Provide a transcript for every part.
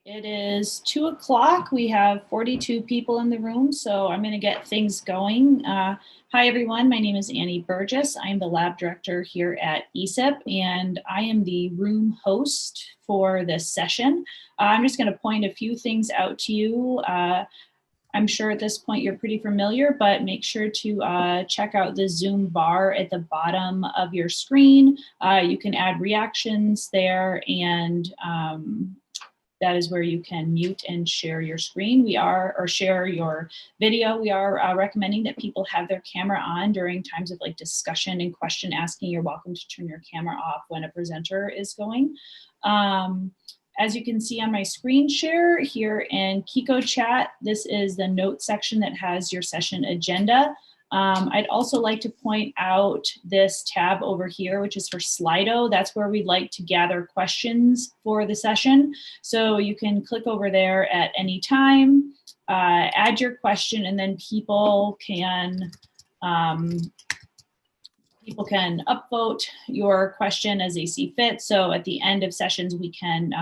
It is 2 o'clock. We have 42 people in the room, so I'm going to get things going. Hi, everyone. My name is Annie Burgess. I'm the lab director here at ESIP, and I am the room host for this session. I'm just going to point a few things out to you. I'm sure at this point you're pretty familiar, but make sure to check out the Zoom bar at the bottom of your screen. You can add reactions there, and that is where you can mute and share your screen. Or share your video. We are recommending that people have their camera on during times of like discussion and question asking. You're welcome to turn your camera off when a presenter is going. As you can see on my screen share here in Kiko chat, this is the note section that has your session agenda. I'd also like to point out this tab over here, which is for Slido. That's where we'd like to gather questions for the session. So you can click over there at any time, add your question, and then people can upvote your question as they see fit. So at the end of sessions, we can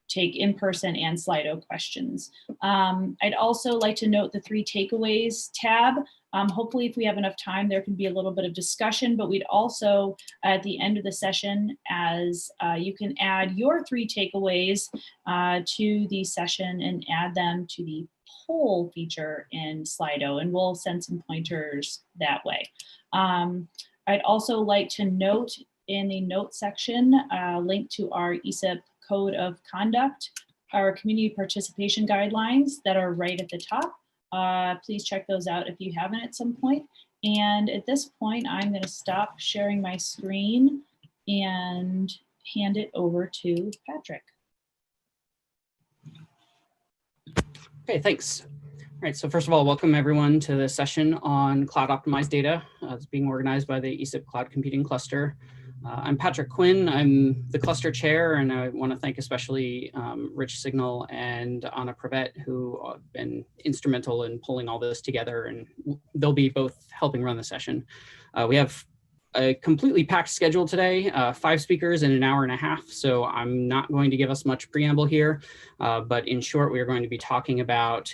take in-person and Slido questions. I'd also like to note the 3 takeaways tab. Hopefully, if we have enough time, there can be a little bit of discussion, but we'd also, at the end of the session, as you can add your 3 takeaways to the session and add them to the poll feature in Slido, and we'll send some pointers that way. I'd also like to note in the note section, link to our ESIP Code of Conduct, our community participation guidelines that are right at the top. Please check those out if you haven't at some point. And at this point, I'm going to stop sharing my screen and hand it over to Patrick. Okay, thanks. All right, so first of all, welcome everyone to the session on cloud optimized data. It's being organized by the ESIP Cloud Computing Cluster. I'm Patrick Quinn. I'm the cluster chair, and I want to thank especially Rich Signal and Anna Pravet, who have been instrumental in pulling all this together, and they'll be both helping run the session. We have a completely packed schedule today, 5 speakers in an hour and a half, so I'm not going to give us much preamble here, but in short, we are going to be talking about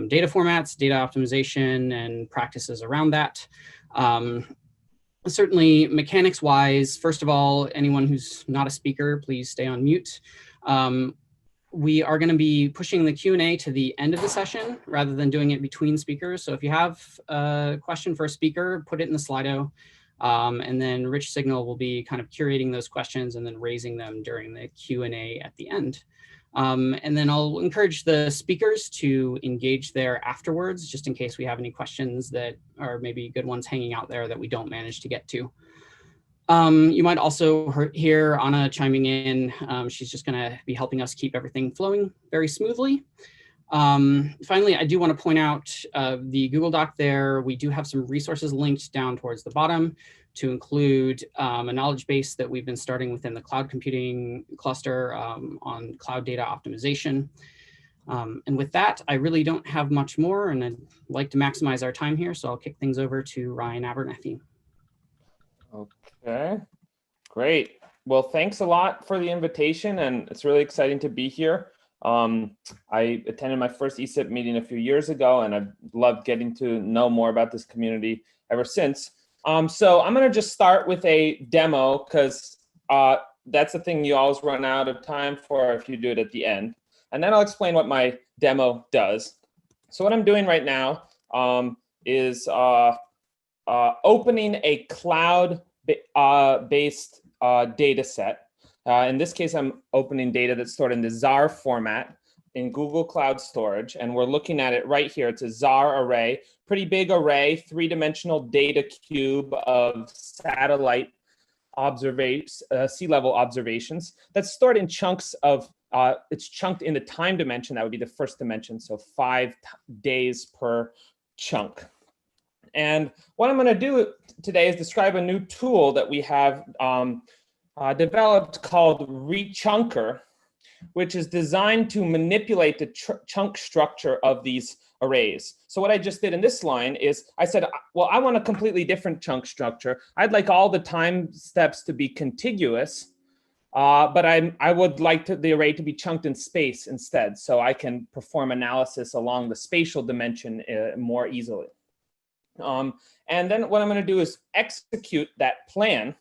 data formats, data optimization, and practices around that. Certainly mechanics wise, first of all, anyone who's not a speaker, please stay on mute. We are going to be pushing the Q&A to the end of the session rather than doing it between speakers. So if you have a question for a speaker, put it in the Slido. And then Rich Signal will be kind of curating those questions and then raising them during the Q&A at the end. And then I'll encourage the speakers to engage there afterwards, just in case we have any questions that are maybe good ones hanging out there that we don't manage to get to. You might also hear Anna chiming in. She's just going to be helping us keep everything flowing very smoothly. Finally, I do want to point out the Google Doc there. We do have some resources linked down towards the bottom to include a knowledge base that we've been starting within the cloud computing cluster on cloud data optimization. And with that, I really don't have much more, and I'd like to maximize our time here, so I'll kick things over to Ryan Abernethy. Okay, great. Well, thanks a lot for the invitation, and it's really exciting to be here. I attended my first ESIP meeting a few years ago, and I've loved getting to know more about this community ever since. So I'm going to just start with a demo, because that's the thing you always run out of time for if you do it at the end. And then I'll explain what my demo does. So what I'm doing right now is opening a cloud-based data set. In this case, I'm opening data that's stored in the ZAR format in Google Cloud Storage, and we're looking at it right here. It's a ZAR array, pretty big array, 3-dimensional data cube of satellite sea level observations that's stored in chunks of, it's chunked in the time dimension. That would be the first dimension, so 5 days per chunk. And what I'm going to do today is describe a new tool that we have developed called Rechunker, which is designed to manipulate the chunk structure of these arrays. So what I just did in this line is I said, well, I want a completely different chunk structure. I'd like all the time steps to be contiguous. but I would like the array to be chunked in space instead, so I can perform analysis along the spatial dimension more easily. And then what I'm going to do is execute that plan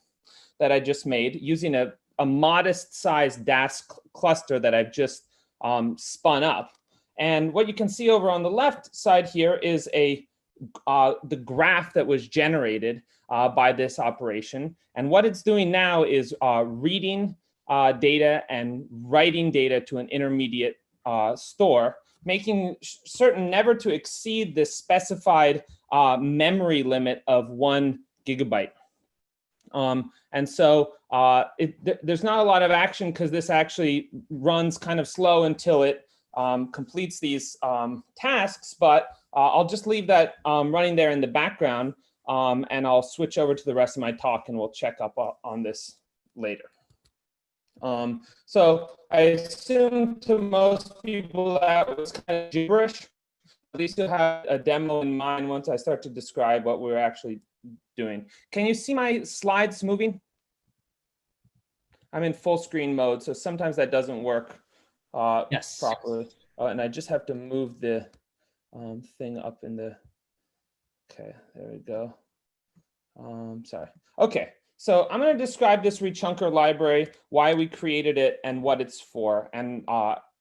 that I just made using a modest-sized DAS cluster that I've just spun up. And what you can see over on the left side here is the graph that was generated by this operation. And what it's doing now is reading data and writing data to an intermediate store, making certain never to exceed the specified memory limit of 1 GB. And so there's not a lot of action because this actually runs kind of slow until it completes these tasks, but I'll just leave that running there in the background, and I'll switch over to the rest of my talk and we'll check up on this later. So I assume to most people that was kind of gibberish. At least you'll have a demo in mind once I start to describe what we're actually doing. Can you see my slides moving? I'm in full screen mode, so sometimes that doesn't work Yes. properly. And I just have to move the thing up in the, okay, there we go. Sorry. Okay, so I'm going to describe this rechunker library, why we created it, and what it's for. And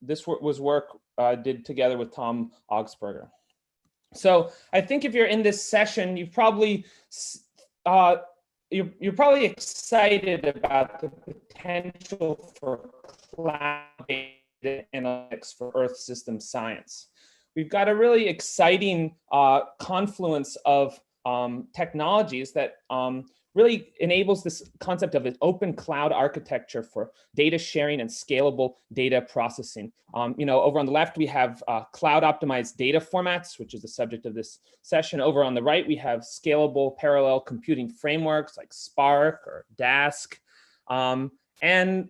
this was work I did together with Tom Augsburger. So I think if you're in this session, you've probably you're probably excited about the potential for cloud data analytics for Earth system science. We've got a really exciting confluence of technologies that really enables this concept of an open cloud architecture for data sharing and scalable data processing. Over on the left, we have cloud optimized data formats, which is the subject of this session. Over on the right, we have scalable parallel computing frameworks like Spark or Dask. And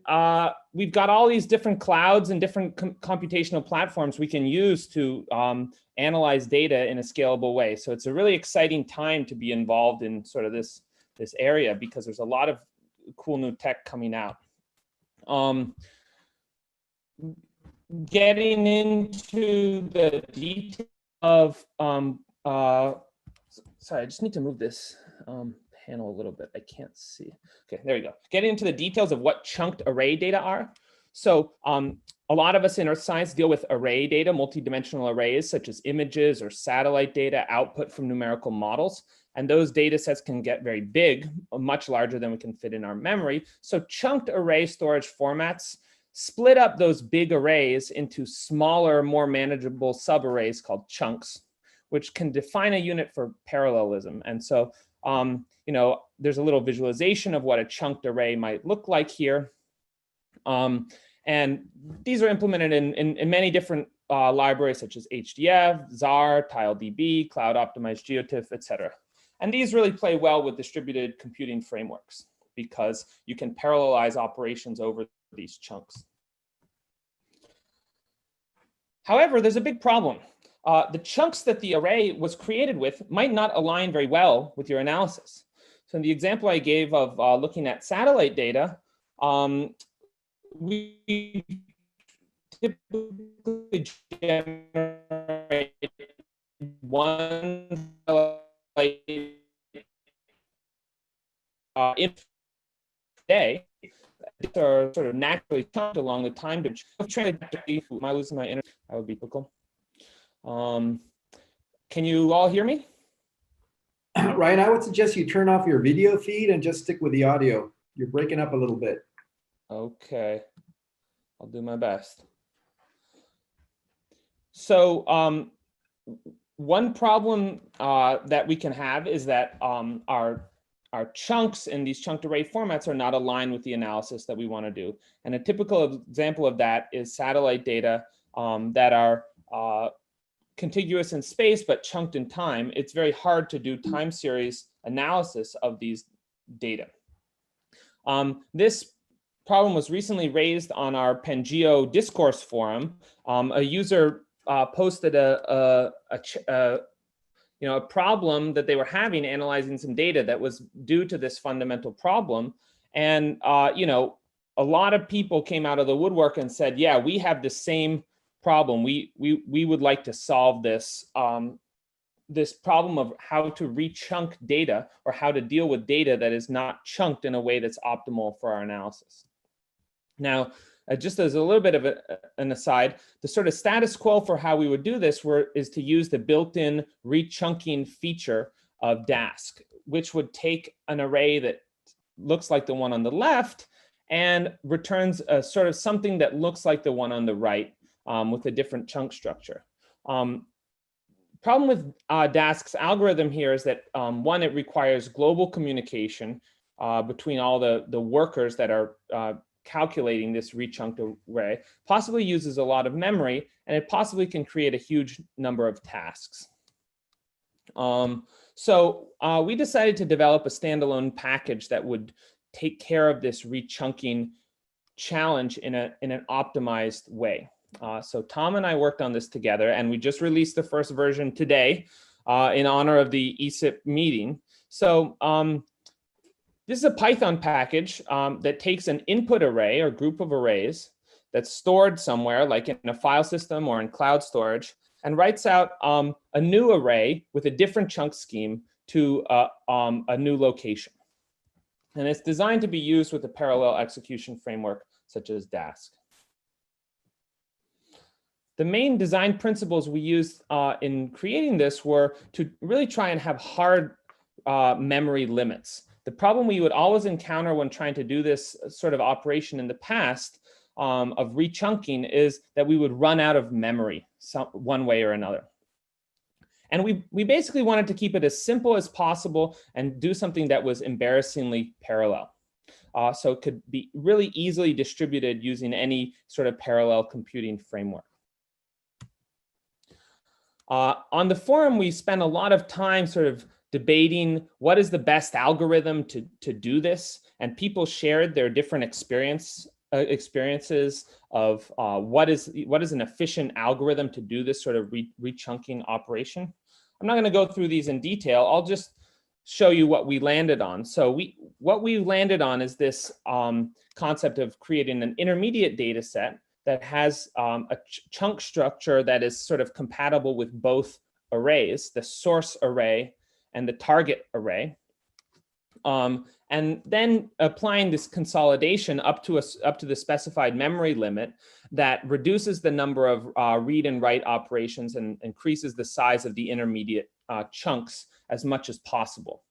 we've got all these different clouds and different computational platforms we can use to analyze data in a scalable way. So it's a really exciting time to be involved in sort of this area because there's a lot of cool new tech coming out. Getting into the detail of, sorry, I just need to move this panel a little bit. I can't see. Okay, there we go. Getting into the details of what chunked array data are. So a lot of us in Earth science deal with array data, multidimensional arrays, such as images or satellite data output from numerical models. And those data sets can get very big, much larger than we can fit in our memory. So chunked array storage formats split up those big arrays into smaller, more manageable subarrays called chunks, which can define a unit for parallelism. And so, there's a little visualization of what a chunked array might look like here. And these are implemented in many different libraries, such as HDF, ZAR, TileDB, Cloud Optimized GeoTIFF, et cetera. And these really play well with distributed computing frameworks because you can parallelize operations over these chunks. However, there's a big problem. The chunks that the array was created with might not align very well with your analysis. So in the example I gave of looking at satellite data, we typically generate one satellite day. These are sort of naturally chunked along the time to am I losing my internet? That would be typical. Can you all hear me? Ryan, I would suggest you turn off your video feed and just stick with the audio. You're breaking up a little bit. Okay, I'll do my best. So one problem that we can have is that our chunks in these chunked array formats are not aligned with the analysis that we want to do. And a typical example of that is satellite data that are contiguous in space but chunked in time. It's very hard to do time series analysis of these data. This problem was recently raised on our Pangeo discourse forum. A user posted a problem that they were having analyzing some data that was due to this fundamental problem. And a lot of people came out of the woodwork and said, yeah, we have the same problem. We would like to solve this, this problem of how to re-chunk data, or how to deal with data that is not chunked in a way that's optimal for our analysis. Now, just as a little bit of an aside, the sort of status quo for how we would do this is to use the built-in re-chunking feature of Dask, which would take an array that looks like the one on the left and returns a sort of something that looks like the one on the right, with a different chunk structure. Problem with Dask's algorithm here is that, one, it requires global communication between all the workers that are calculating this rechunked array, possibly uses a lot of memory, and it possibly can create a huge number of tasks. So we decided to develop a standalone package that would take care of this rechunking challenge in an optimized way. So Tom and I worked on this together, and we just released the first version today in honor of the ESIP meeting. So this is a Python package that takes an input array or group of arrays that's stored somewhere, like in a file system or in cloud storage, and writes out a new array with a different chunk scheme to a new location. And it's designed to be used with a parallel execution framework such as Dask. The main design principles we used in creating this were to really try and have hard memory limits. The problem we would always encounter when trying to do this sort of operation in the past of rechunking is that we would run out of memory one way or another. And we basically wanted to keep it as simple as possible and do something that was embarrassingly parallel. So it could be really easily distributed using any sort of parallel computing framework. On the forum, we spent a lot of time sort of debating what is the best algorithm to do this, and people shared their different experiences of what is an efficient algorithm to do this sort of rechunking operation. I'm not going to go through these in detail. I'll just show you what we landed on. So what we landed on is this concept of creating an intermediate data set that has a chunk structure that is sort of compatible with both arrays, the source array and the target array. And then applying this consolidation up to the specified memory limit that reduces the number of read and write operations and increases the size of the intermediate chunks as much as possible.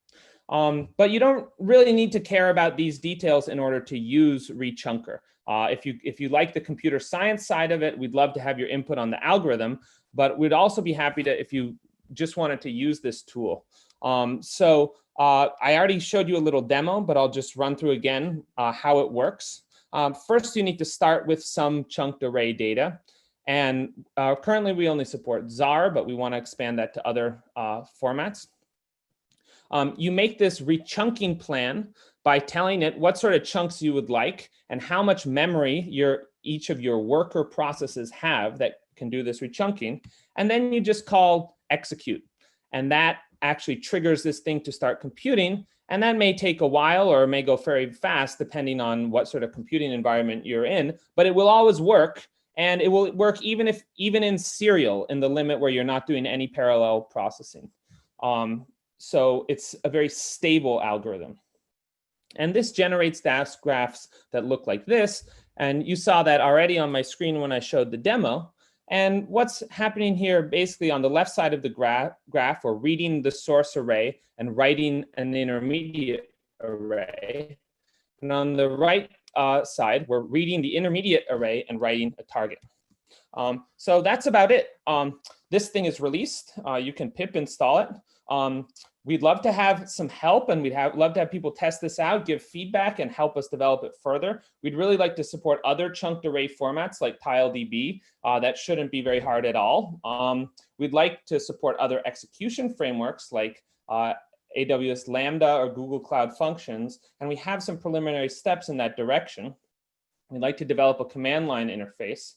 But you don't really need to care about these details in order to use rechunker. If you like the computer science side of it, we'd love to have your input on the algorithm, but we'd also be happy to if you just wanted to use this tool. I already showed you a little demo, but I'll just run through again how it works. First, you need to start with some chunked array data. And currently, we only support ZAR, but we want to expand that to other formats. You make this rechunking plan by telling it what sort of chunks you would like and how much memory each of your worker processes have that can do this rechunking. And then you just call execute. And that actually triggers this thing to start computing. And that may take a while or it may go very fast depending on what sort of computing environment you're in, but it will always work. And it will work even in serial in the limit where you're not doing any parallel processing. So it's a very stable algorithm. And this generates Dask graphs that look like this. And you saw that already on my screen when I showed the demo. And what's happening here, basically on the left side of the graph, we're reading the source array and writing an intermediate array. And on the right side, we're reading the intermediate array and writing a target. So that's about it. This thing is released. You can pip install it. We'd love to have some help, and we'd love to have people test this out, give feedback, and help us develop it further. We'd really like to support other chunked array formats like TileDB. That shouldn't be very hard at all. We'd like to support other execution frameworks like AWS Lambda or Google Cloud Functions, and we have some preliminary steps in that direction. We'd like to develop a command line interface.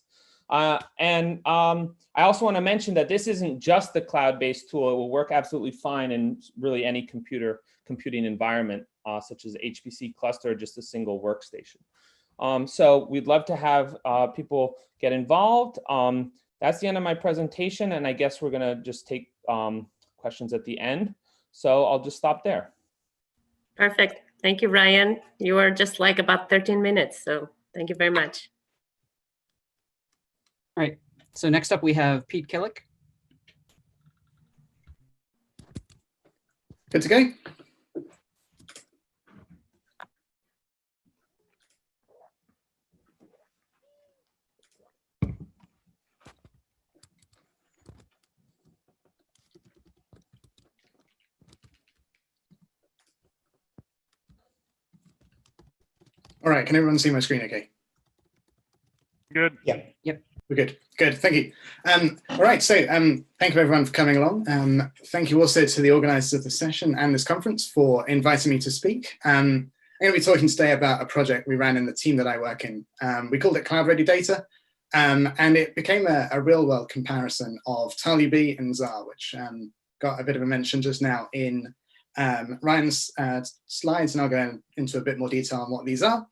I also want to mention that this isn't just the cloud-based tool. It will work absolutely fine in really any computing environment, such as HPC cluster, or just a single workstation. So we'd love to have people get involved. That's the end of my presentation, and I guess we're gonna just take questions at the end. So I'll just stop there. Perfect. Thank you, Ryan. You are just like about 13 minutes, so thank you very much. All right. So next up we have Pete Killick. Good to go. All right, can everyone see my screen okay? Good. Yeah. Yep. We're good. Good, thank you. All right, so thank you everyone for coming along. Thank you also to the organizers of the session and this conference for inviting me to speak. I'm going to be talking today about a project we ran in the team that I work in. We called it Cloud Ready Data, and it became a real world comparison of TileUB and ZAR, which got a bit of a mention just now in Ryan's slides, and I'll go into a bit more detail on what these are.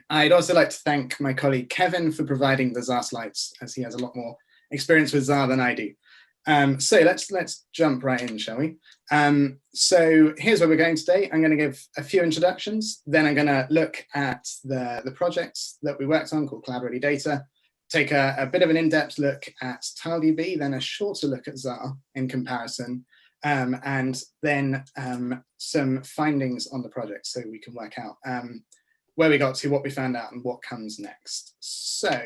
I'd also like to thank my colleague Kevin for providing the ZAR slides, as he has a lot more experience with ZAR than I do. So let's jump right in, shall we? So here's where we're going today. I'm going to give a few introductions, then I'm going to look at the projects that we worked on called Cloud Ready Data, take a bit of an in-depth look at TileUB, then a shorter look at ZAR in comparison, and then some findings on the project so we can work out where we got to, what we found out, and what comes next. So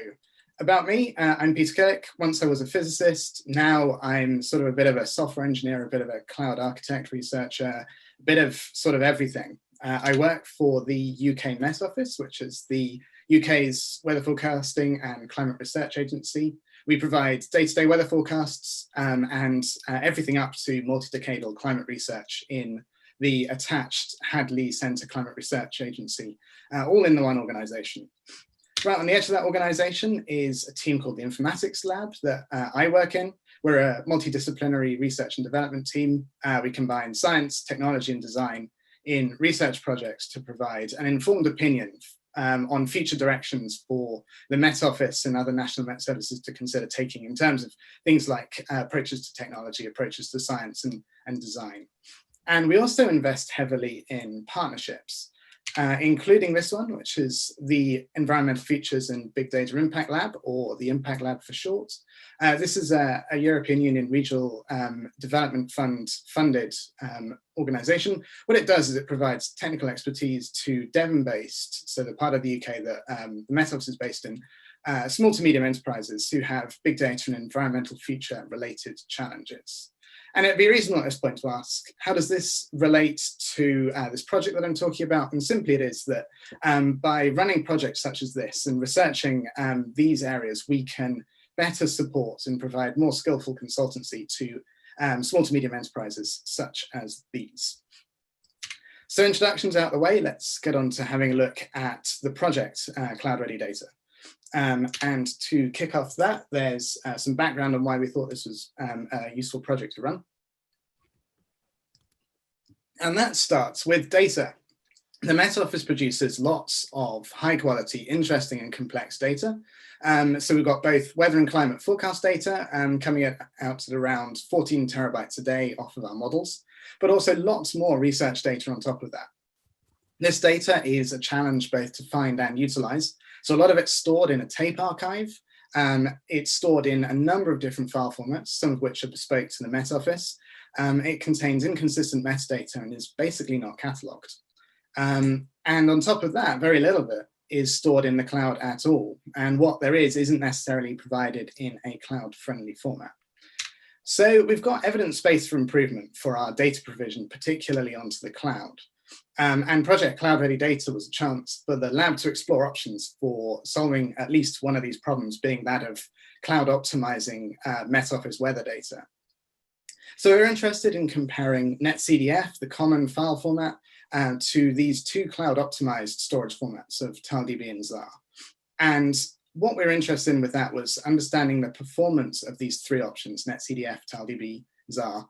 about me, I'm Peter Killick. Once I was a physicist, now I'm sort of a bit of a software engineer, a bit of a cloud architect researcher, a bit of sort of everything. I work for the UK Met Office, which is the UK's weather forecasting and climate research agency. We provide day-to-day weather forecasts and everything up to multi-decadal climate research in the attached Hadley Centre Climate Research Agency, all in the one organisation. Right on the edge of that organisation is a team called the Informatics Lab that I work in. We're a multidisciplinary research and development team. We combine science, technology and design in research projects to provide an informed opinion on future directions for the Met Office and other national Met services to consider taking in terms of things like approaches to technology, approaches to science and design. And we also invest heavily in partnerships, including this one, which is the Environmental Features and Big Data Impact Lab, or the Impact Lab for short. This is a European Union Regional Development Fund funded organization. What it does is it provides technical expertise to Devon-based, so the part of the UK that the Met Office is based in, small to medium enterprises who have big data and environmental feature related challenges. And it'd be reasonable at this point to ask, how does this relate to this project that I'm talking about? And simply it is that by running projects such as this and researching these areas, we can better support and provide more skillful consultancy to small to medium enterprises such as these. So introductions out the way, let's get on to having a look at the project, Cloud Ready Data. And to kick off that, there's some background on why we thought this was a useful project to run. And that starts with data. The Met Office produces lots of high quality, interesting and complex data. So we've got both weather and climate forecast data coming out at around 14 terabytes a day off of our models, but also lots more research data on top of that. This data is a challenge both to find and utilize. So a lot of it's stored in a tape archive. It's stored in a number of different file formats, some of which are bespoke to the Met Office. It contains inconsistent metadata and is basically not catalogued. And on top of that, very little of it is stored in the cloud at all. And what there is isn't necessarily provided in a cloud-friendly format. So we've got evidence space for improvement for our data provision, particularly onto the cloud. And Project Cloud Ready Data was a chance for the lab to explore options for solving at least one of these problems, being that of cloud optimizing Met Office weather data. So we're interested in comparing NetCDF, the common file format, to these two cloud optimized storage formats of TileDB and ZAR. And what we're interested in with that was understanding the performance of these three options, NetCDF, TileDB, ZAR,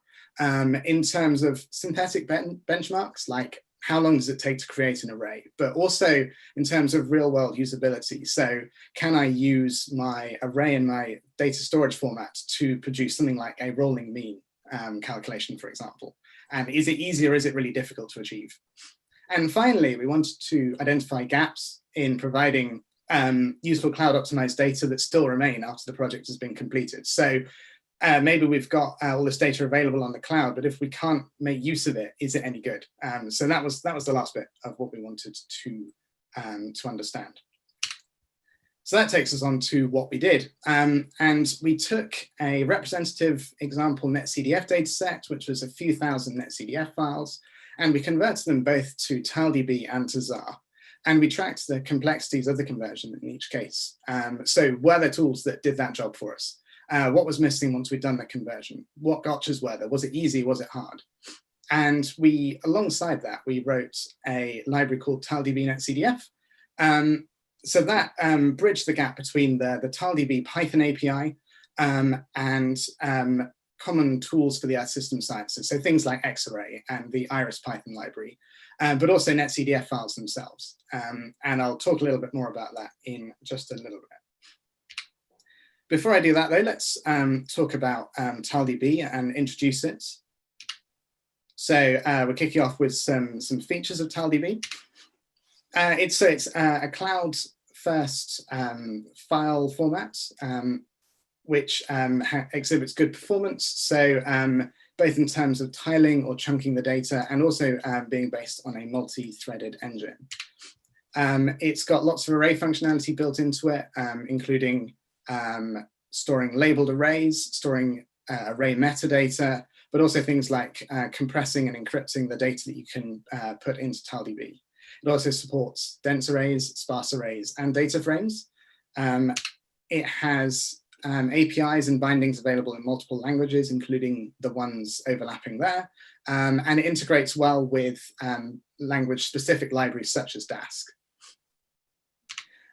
in terms of synthetic benchmarks like how long does it take to create an array, but also in terms of real world usability. So can I use my array in my data storage format to produce something like a rolling mean calculation, for example? And is it easy or is it really difficult to achieve? And finally, we wanted to identify gaps in providing useful cloud optimized data that still remain after the project has been completed. So maybe we've got all this data available on the cloud, but if we can't make use of it, is it any good? So that was the last bit of what we wanted to understand. So that takes us on to what we did. And we took a representative example NetCDF dataset, which was a few thousand NetCDF files, and we converted them both to TileDB and to ZAR. And we tracked the complexities of the conversion in each case. So were there tools that did that job for us? What was missing once we'd done the conversion? What gotchas were there? Was it easy? Was it hard? And we, alongside that, we wrote a library called TileDB NetCDF. So that bridged the gap between the TileDB Python API and common tools for the Earth System Sciences. So things like Xarray and the Iris Python library, but also NetCDF files themselves. And I'll talk a little bit more about that in just a little bit. Before I do that, though, let's talk about TileDB and introduce it. So we're kicking off with some features of TileDB. It's a cloud-first file format, which exhibits good performance. So both in terms of tiling or chunking the data, and also being based on a multi-threaded engine. It's got lots of array functionality built into it, including storing labeled arrays, storing array metadata, but also things like compressing and encrypting the data that you can put into TileDB. It also supports dense arrays, sparse arrays, and data frames. It has APIs and bindings available in multiple languages, including the ones overlapping there. And it integrates well with language-specific libraries such as Dask.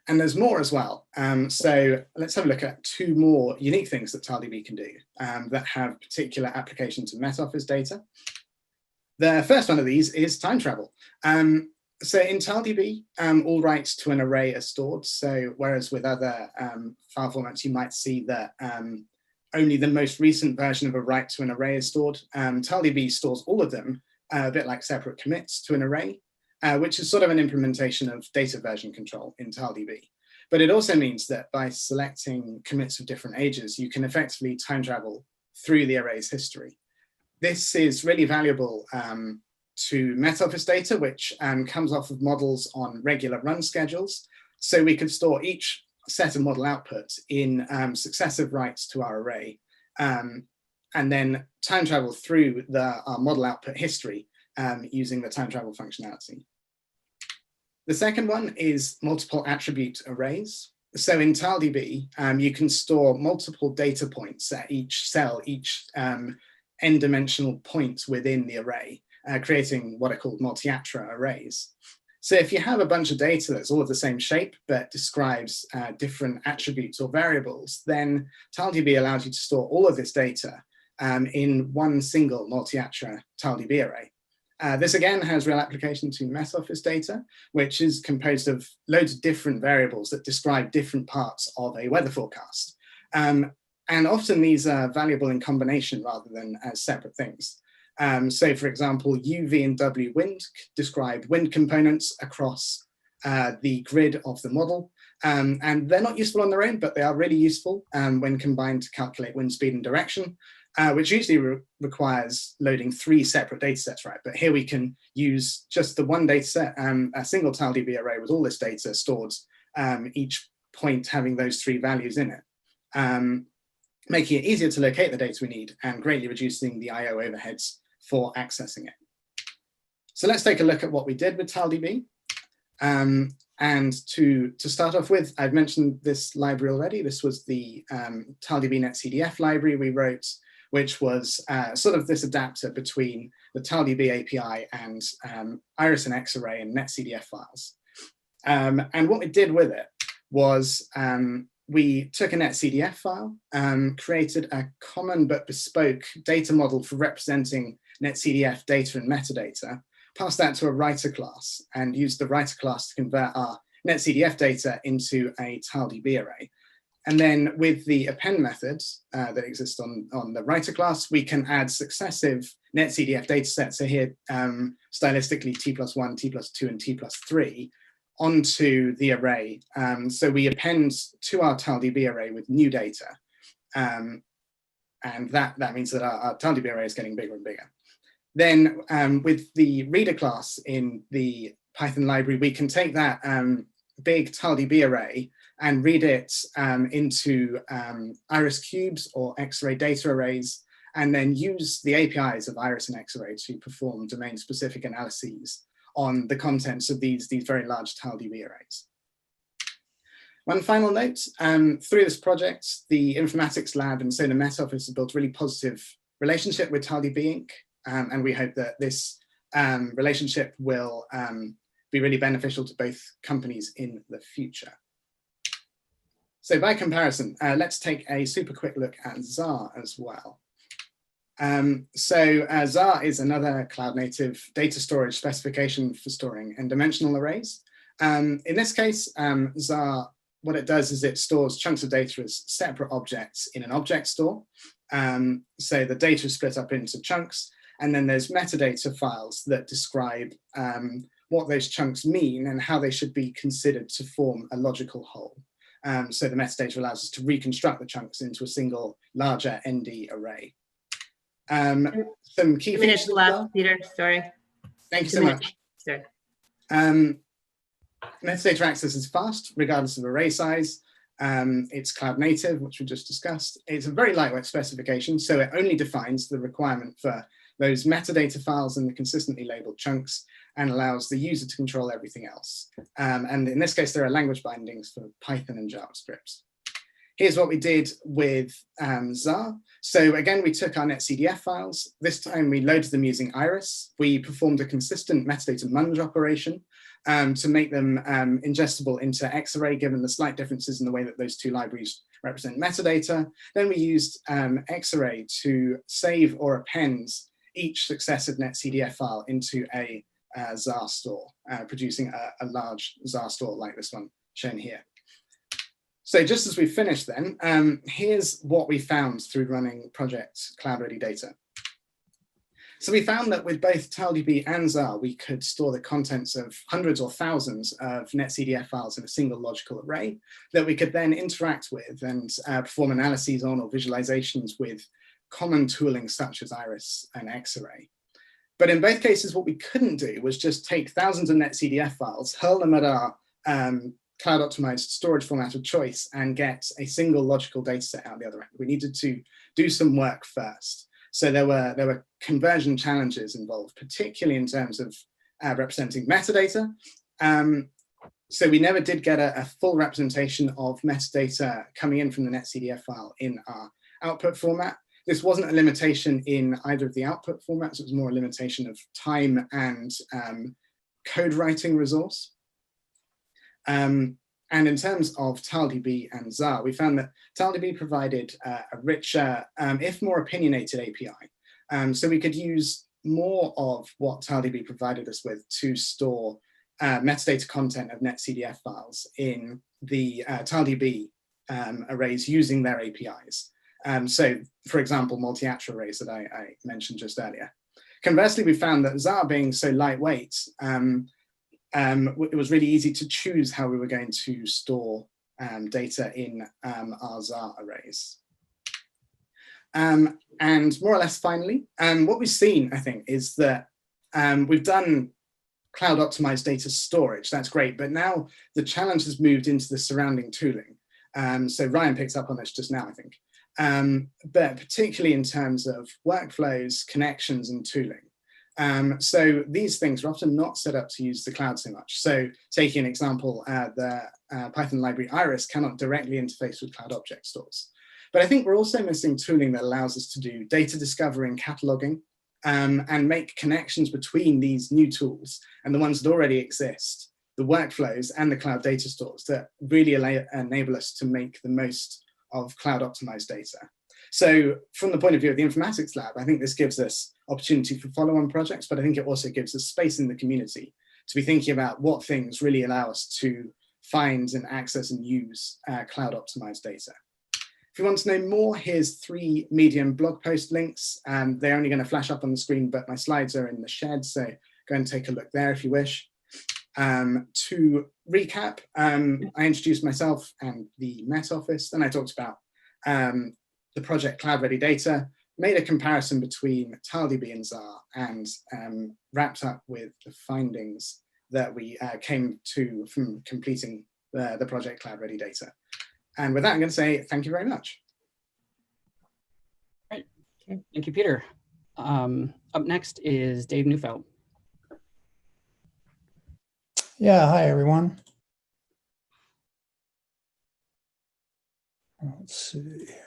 And there's more as well. So let's have a look at two more unique things that TileDB can do that have particular application to Met Office data. The first one of these is time travel. So in TileDB, all writes to an array are stored. So whereas with other file formats, you might see that only the most recent version of a write to an array is stored, TileDB stores all of them, a bit like separate commits to an array, which is sort of an implementation of data version control in TileDB. But it also means that by selecting commits of different ages, you can effectively time travel through the array's history. This is really valuable to Met Office data, which comes off of models on regular run schedules. So we could store each set of model outputs in successive writes to our array, and then time travel through our model output history using the time travel functionality. The second one is multiple attribute arrays. So in TileDB, you can store multiple data points at each cell, each n-dimensional point within the array, creating what are called multi-attra arrays. So if you have a bunch of data that's all of the same shape, but describes different attributes or variables, then TileDB allows you to store all of this data in one single multi-attra TileDB array. This again has real application to Met Office data, which is composed of loads of different variables that describe different parts of a weather forecast. And often these are valuable in combination rather than as separate things. So for example, U, V, and W wind describe wind components across the grid of the model. And they're not useful on their own, but they are really useful when combined to calculate wind speed and direction, which usually requires loading 3 separate data sets, right? But here we can use just the one data set, a single TileDB array with all this data stored, each point having those 3 values in it, making it easier to locate the data we need and greatly reducing the I/O overheads for accessing it. So let's take a look at what we did with TileDB. And to start off with, I've mentioned this library already. This was the TileDB NetCDF library we wrote, which was sort of this adapter between the TileDB API and Iris and Xarray and NetCDF files. And what we did with it was we took a NetCDF file, created a common but bespoke data model for representing NetCDF data and metadata, pass that to a writer class and use the writer class to convert our netCDF data into a TileDB array. And then with the append methods that exist on the writer class, we can add successive netCDF data sets. So here, stylistically, T+1, T+2, and T+3 onto the array. So we append to our TileDB array with new data. And that means that our TileDB array is getting bigger and bigger. Then with the reader class in the Python library, we can take that big TileDB array and read it into Iris cubes or X-ray data arrays, and then use the APIs of Iris and X-ray to perform domain-specific analyses on the contents of these very large TileDB arrays. One final note, through this project, the informatics lab and so the Met Office have built a really positive relationship with TileDB Inc. And we hope that this relationship will be really beneficial to both companies in the future. So by comparison, let's take a super quick look at Xar as well. Xar is another cloud-native data storage specification for storing n-dimensional arrays. In this case, Xar, what it does is it stores chunks of data as separate objects in an object store. So the data is split up into chunks, and then there's metadata files that describe what those chunks mean and how they should be considered to form a logical whole. So the metadata allows us to reconstruct the chunks into a single larger ND array. Some key features. Left, Peter, sorry. Thank you so much. Sorry. Metadata access is fast, regardless of array size. It's cloud native, which we just discussed. It's a very lightweight specification, so it only defines the requirement for those metadata files and the consistently labeled chunks, and allows the user to control everything else. And in this case, there are language bindings for Python and JavaScript. Here's what we did with Xar. So again, we took our netCDF files. This time we loaded them using Iris. We performed a consistent metadata munge operation to make them ingestible into X-array, given the slight differences in the way that those two libraries represent metadata. Then we used X-array to save or append each successive netCDF file into a Xar store, producing a large Xar store like this one shown here. So just as we finished then, here's what we found through running Project Cloud Ready Data. So we found that with both TileDB and Xar, we could store the contents of hundreds or thousands of netCDF files in a single logical array that we could then interact with and perform analyses on or visualizations with common tooling such as Iris and X-array. But in both cases, what we couldn't do was just take thousands of netCDF files, hurl them at our cloud optimized storage format of choice, and get a single logical data set out the other end. We needed to do some work first. So there were conversion challenges involved, particularly in terms of representing metadata. So we never did get a full representation of metadata coming in from the netCDF file in our output format. This wasn't a limitation in either of the output formats. It was more a limitation of time and code writing resource. And in terms of TileDB and Xar, we found that TileDB provided a richer, if more opinionated API. So we could use more of what TileDB provided us with to store metadata content of netCDF files in the TileDB arrays using their APIs. So, for example, multi-attrib arrays that I mentioned just earlier. Conversely, we found that Xar being so lightweight, it was really easy to choose how we were going to store data in our Xar arrays. And more or less finally, what we've seen, I think, is that we've done cloud optimized data storage. That's great, but now the challenge has moved into the surrounding tooling. So Ryan picked up on this just now, I think. But particularly in terms of workflows, connections, and tooling. So these things are often not set up to use the cloud so much. So taking an example, the Python library Iris cannot directly interface with cloud object stores. But I think we're also missing tooling that allows us to do data discovery and cataloging, and make connections between these new tools and the ones that already exist, the workflows and the cloud data stores that really enable us to make the most of cloud optimized data. So from the point of view of the informatics lab, I think this gives us opportunity for follow-on projects, but I think it also gives us space in the community to be thinking about what things really allow us to find and access and use cloud optimized data. If you want to know more, here's 3 Medium blog post links. They're only going to flash up on the screen, but my slides are in the shed, so go and take a look there if you wish. To recap, I introduced myself and the Met Office, then I talked about the project Cloud Ready Data, made a comparison between TileDB and ZAR, and wrapped up with the findings that we came to from completing the project Cloud Ready Data. And with that, I'm going to say thank you very much. Great. Okay. Thank you, Peter. Up next is Dave Neufeld. Yeah, hi everyone. Let's see here.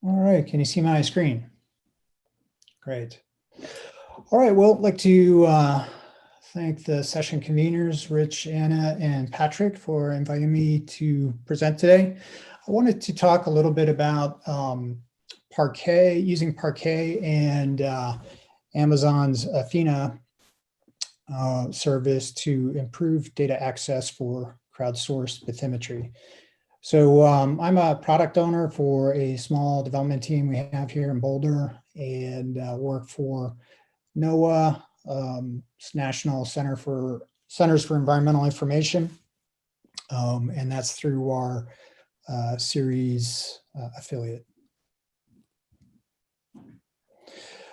All right, can you see my screen? Great. All right, well, I'd like to thank the session conveners, Rich, Anna, and Patrick, for inviting me to present today. I wanted to talk a little bit about Parquet, using Parquet and Amazon's Athena service to improve data access for crowdsourced bathymetry. So I'm a product owner for a small development team we have here in Boulder, and work for NOAA, National Centers for Environmental Information, and that's through our series affiliate.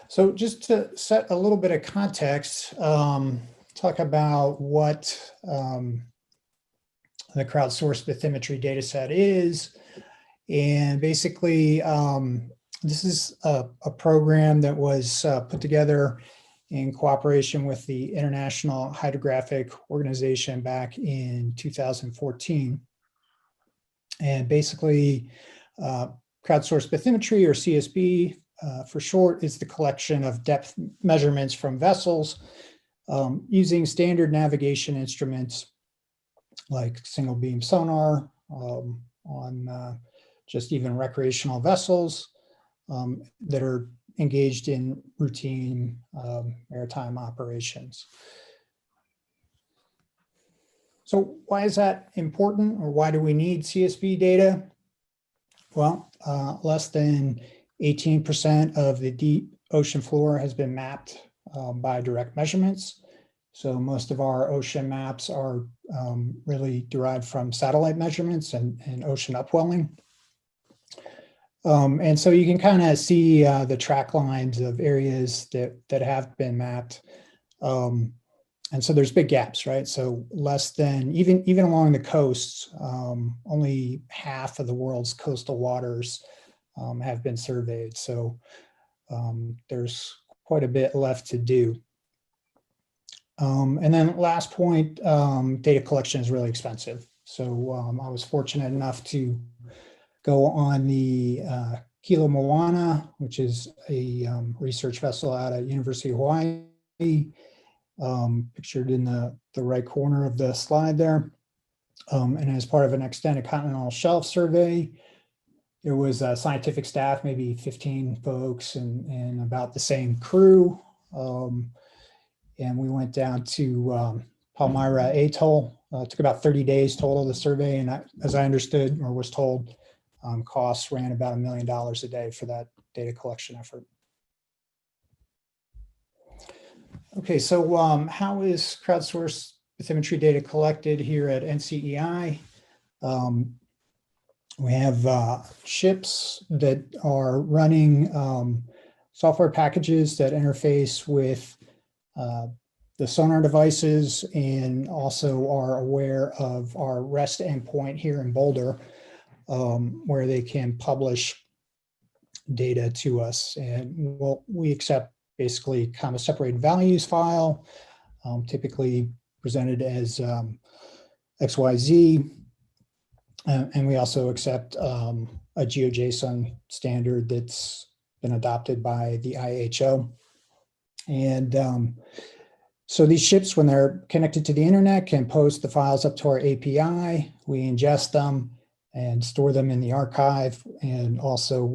So just to set a little bit of context, talk about what the crowdsourced bathymetry data set is. And basically, this is a program that was put together in cooperation with the International Hydrographic Organization back in 2014. And basically, crowdsourced bathymetry, or CSB for short, is the collection of depth measurements from vessels using standard navigation instruments like single beam sonar on just even recreational vessels that are engaged in routine maritime operations. So why is that important, or why do we need CSV data? Well, less than 18% of the deep ocean floor has been mapped by direct measurements. So most of our ocean maps are really derived from satellite measurements and ocean upwelling. And so you can kind of see the track lines of areas that have been mapped. And so there's big gaps, right? So less than, even along the coasts, only half of the world's coastal waters have been surveyed. So there's quite a bit left to do. And then last point, data collection is really expensive. So I was fortunate enough to go on the Kilo Moana, which is a research vessel out of University of Hawaii, pictured in the right corner of the slide there. And as part of an extended continental shelf survey, there was a scientific staff, maybe 15 folks and about the same crew. And we went down to Palmyra Atoll. It took about 30 days total to survey. And as I understood or was told, costs ran about $1 million a day for that data collection effort. Okay, so how is crowdsourced bathymetry data collected here at NCEI? We have ships that are running software packages that interface with the sonar devices, and also are aware of our REST endpoint here in Boulder, where they can publish data to us. And we accept basically comma separated values file, typically presented as XYZ. And we also accept a GeoJSON standard that's been adopted by the IHO. And So these ships, when they're connected to the internet, can post the files up to our API. We ingest them and store them in the archive, and also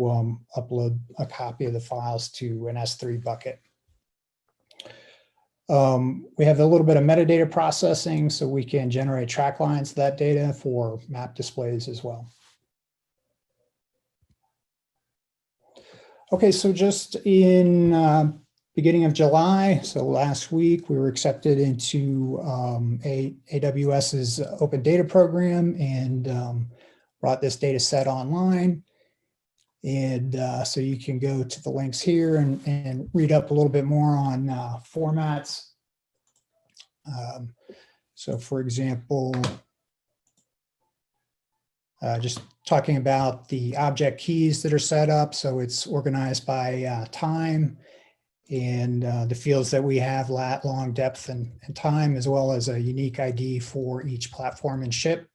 upload a copy of the files to an S3 bucket. We have a little bit of metadata processing, so we can generate track lines of that data for map displays as well. Okay, so just in beginning of July, so last week, we were accepted into AWS's Open Data Program and brought this data set online. And so you can go to the links here and read up a little bit more on formats. So for example, just talking about the object keys that are set up. So it's organized by time and the fields that we have, lat, long, depth, and time, as well as a unique ID for each platform and ship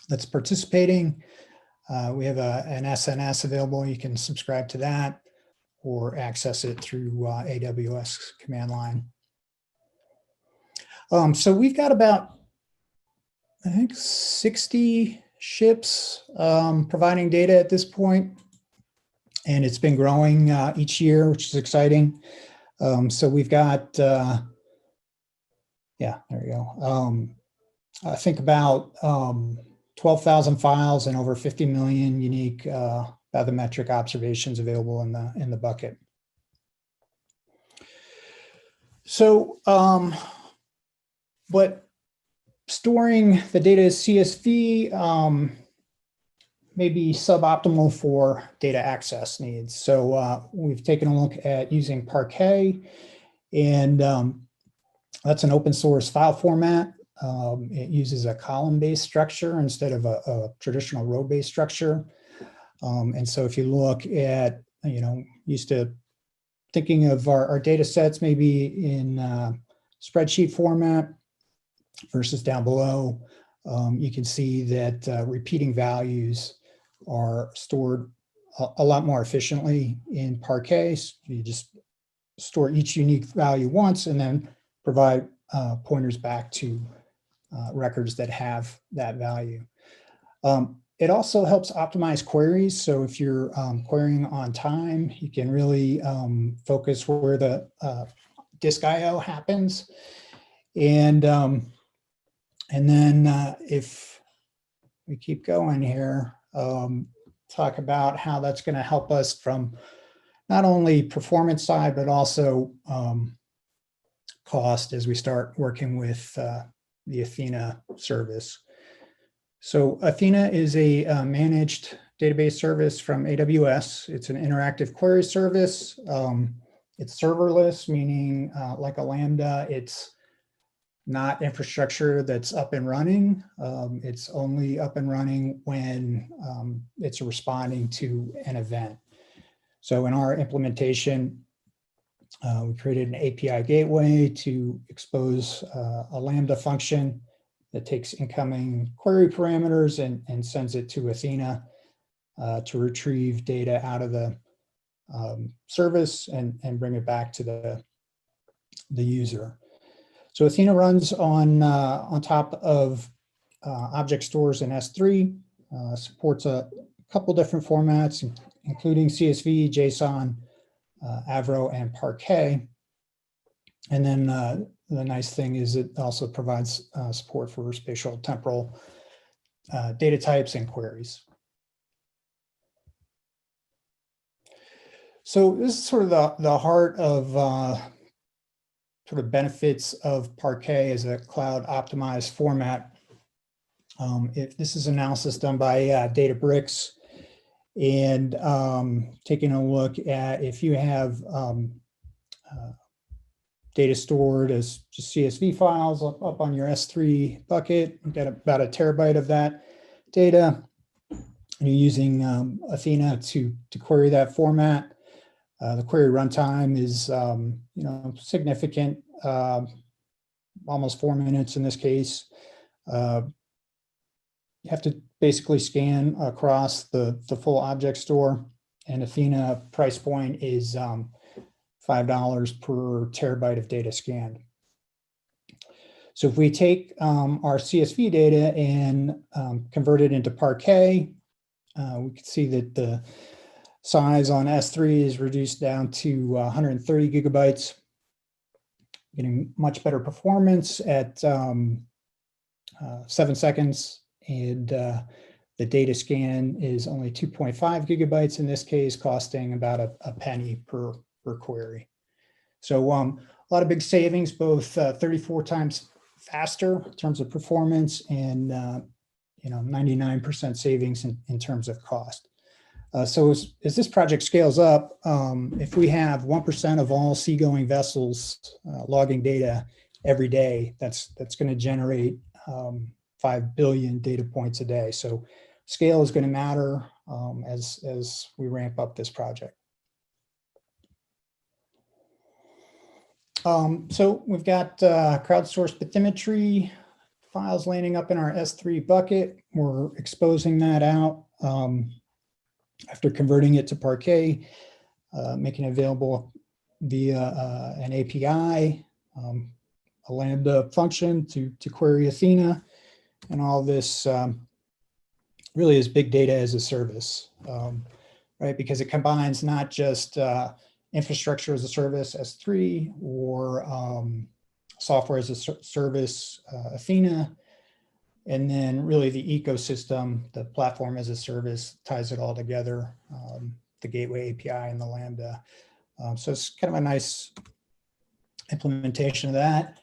that's participating. We have an SNS available. You can subscribe to that or access it through AWS command line. So we've got about, I think, 60 ships providing data at this point, and it's been growing each year, which is exciting. So we've got, yeah, there we go. I think about 12,000 files and over 50 million unique bathymetric observations available in the bucket. So, but storing the data as CSV may be suboptimal for data access needs. So we've taken a look at using Parquet, and that's an open source file format. It uses a column-based structure instead of a traditional row-based structure. And so if you look at, used to thinking of our data sets maybe in spreadsheet format versus down below, you can see that repeating values are stored a lot more efficiently in Parquet. You just store each unique value once and then provide pointers back to records that have that value. It also helps optimize queries. So if you're querying on time, you can really focus where the disk IO happens. And then if we keep going here, talk about how that's going to help us from not only performance side, but also cost as we start working with the Athena service. So Athena is a managed database service from AWS. It's an interactive query service. It's serverless, meaning like a Lambda, it's not infrastructure that's up and running. It's only up and running when it's responding to an event. So in our implementation, we created an API gateway to expose a Lambda function that takes incoming query parameters and sends it to Athena to retrieve data out of the service and bring it back to the user. So Athena runs on top of object stores in S3, supports a couple different formats, including CSV, JSON, Avro, and Parquet. And then the nice thing is it also provides support for spatial temporal data types and queries. So this is sort of the heart of sort of benefits of Parquet as a cloud optimized format. If this is analysis done by Databricks, and taking a look at if you have data stored as just CSV files up on your S3 bucket, you've got about 1 terabyte of that data, and you're using Athena to query that format. The query runtime is significant, almost 4 minutes in this case. You have to basically scan across the full object store, and Athena price point is $5 per terabyte of data scanned. So if we take our CSV data and convert it into Parquet, we can see that the size on S3 is reduced down to 130 gigabytes, getting much better performance at 7 seconds. And the data scan is only 2.5 gigabytes in this case, costing about a penny per query. So a lot of big savings, both 34 times faster in terms of performance and 99% savings in terms of cost. So as this project scales up, if we have 1% of all seagoing vessels logging data every day, that's going to generate 5 billion data points a day. So scale is going to matter as we ramp up this project. So we've got crowdsourced bathymetry files landing up in our S3 bucket. We're exposing that out after converting it to Parquet, making it available via an API, a Lambda function to query Athena, and all this really is big data as a service, right? Because it combines not just infrastructure as a service, S3, or software as a service, Athena, and then really the ecosystem, the platform as a service ties it all together, the gateway API and the Lambda. So it's kind of a nice implementation of that.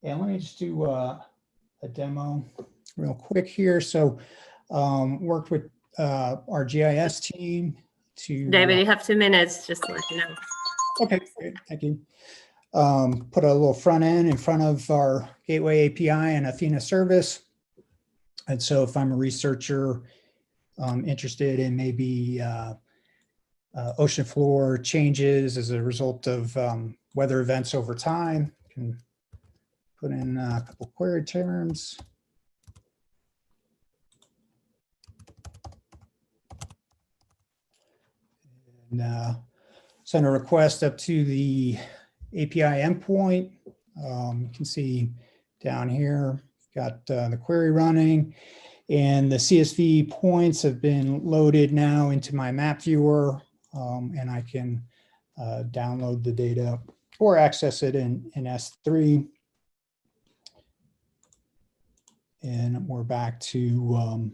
And let me just do a demo real quick here. So worked with our GIS team to— David, you have 2 minutes, just to let you know. Okay, great, thank you. Put a little front end in front of our gateway API and Athena service. And so if I'm a researcher interested in maybe ocean floor changes as a result of weather events over time, can put in a couple query terms. And send a request up to the API endpoint. You can see down here, got the query running, and the CSV points have been loaded now into my map viewer, and I can download the data or access it in S3. And we're back to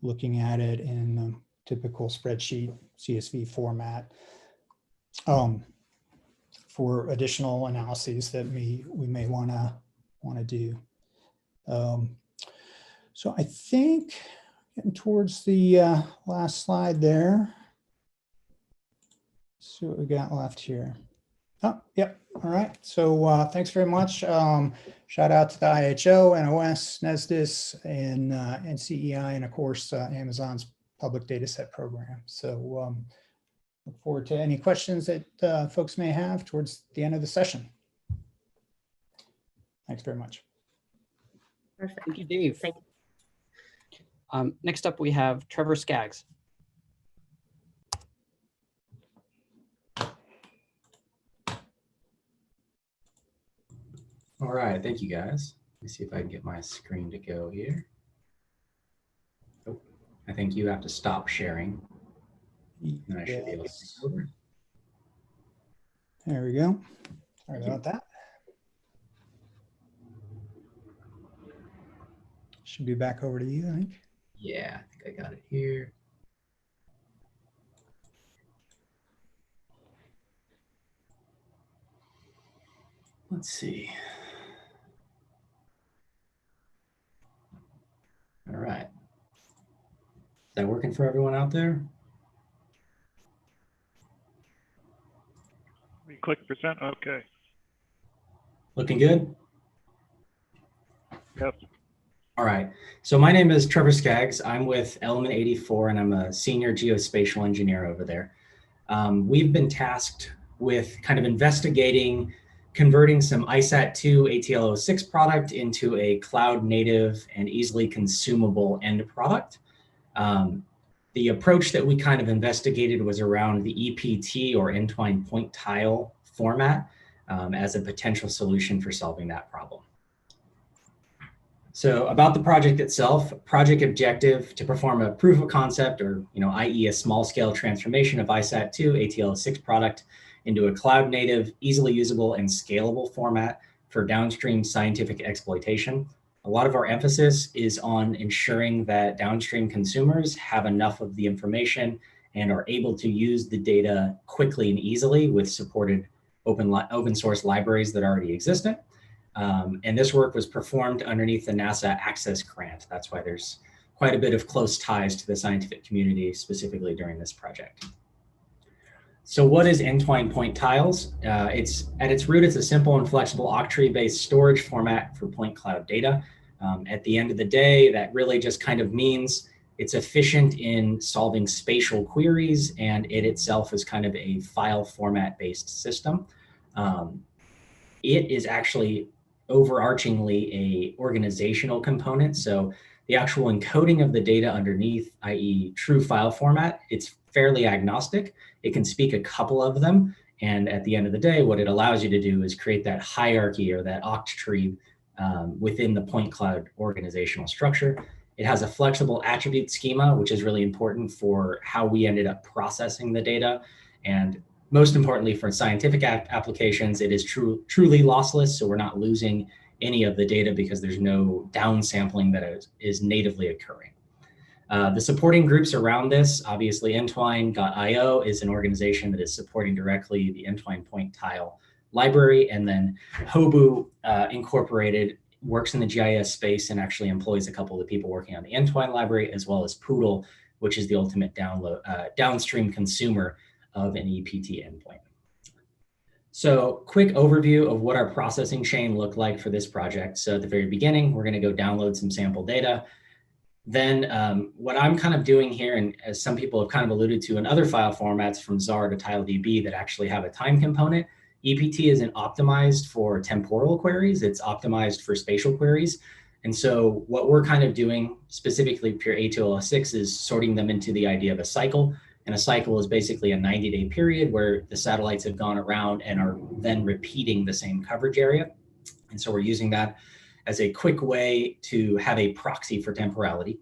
looking at it in the typical spreadsheet CSV format for additional analyses that we may want to do. So I think getting towards the last slide there. Let's see what we got left here. Oh, yep. All right. So thanks very much. Shout out to the IHO, NOS, NESDIS, and NCEI, and of course, Amazon's public data set program. So look forward to any questions that folks may have towards the end of the session. Thanks very much. Perfect. Thank you, Dave. Thank you. Next up, we have Trevor Skaggs. All right, thank you guys. Let me see if I can get my screen to go here. Oh, I think you have to stop sharing. And I should be able to take over. There we go. Sorry about that. Should be back over to you, I think. Yeah, I think I got it here. Let's see. All right. Is that working for everyone out there? We click present. Okay. Looking good? Yep. All right. So my name is Trevor Skaggs. I'm with Element 84, and I'm a senior geospatial engineer over there. We've been tasked with kind of investigating converting some ISAT2 ATL06 product into a cloud native and easily consumable end product. The approach that we kind of investigated was around the EPT or Entwine point tile format as a potential solution for solving that problem. So about the project itself, project objective to perform a proof of concept, or i.e. a small scale transformation of ISAT2 ATL06 product into a cloud native, easily usable and scalable format for downstream scientific exploitation. A lot of our emphasis is on ensuring that downstream consumers have enough of the information and are able to use the data quickly and easily with supported open source libraries that already existed. And this work was performed underneath the NASA Access Grant. That's why there's quite a bit of close ties to the scientific community, specifically during this project. So what is Entwine point tiles? It's at its root, it's a simple and flexible Octree-based storage format for point cloud data. At the end of the day, that really just kind of means it's efficient in solving spatial queries, and it itself is kind of a file format based system. It is actually overarchingly a organizational component. So the actual encoding of the data underneath, i.e. true file format, it's fairly agnostic. It can speak a couple of them. And at the end of the day, what it allows you to do is create that hierarchy or that octree within the point cloud organizational structure. It has a flexible attribute schema, which is really important for how we ended up processing the data. And most importantly, for scientific applications, it is truly lossless. So we're not losing any of the data because there's no downsampling that is natively occurring. The supporting groups around this, obviously Entwine.io is an organization that is supporting directly the Entwine point tile library. And then Hobu Incorporated works in the GIS space and actually employs a couple of the people working on the Entwine library, as well as Poodle, which is the ultimate downstream consumer of an EPT endpoint. So quick overview of what our processing chain looked like for this project. So at the very beginning, we're going to go download some sample data. Then what I'm kind of doing here, and as some people have kind of alluded to in other file formats from ZAR to TileDB that actually have a time component, EPT isn't optimized for temporal queries, it's optimized for spatial queries. And so what we're kind of doing specifically for ATL06 is sorting them into the idea of a cycle. And a cycle is basically a 90-day period where the satellites have gone around and are then repeating the same coverage area. And so we're using that as a quick way to have a proxy for temporality.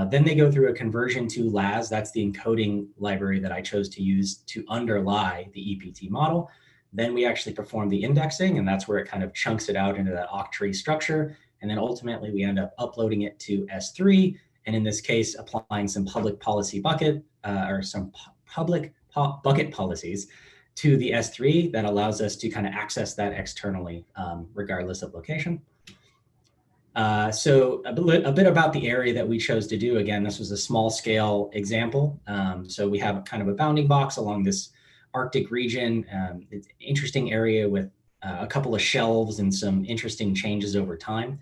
Then they go through a conversion to LAS. That's the encoding library that I chose to use to underlie the EPT model. Then we actually perform the indexing, and that's where it kind of chunks it out into that octree structure. And then ultimately we end up uploading it to S3. And in this case, applying some public policy bucket or some public bucket policies to the S3 that allows us to kind of access that externally, regardless of location. So a bit about the area that we chose to do. Again, this was a small scale example. So we have kind of a bounding box along this Arctic region. It's an interesting area with a couple of shelves and some interesting changes over time.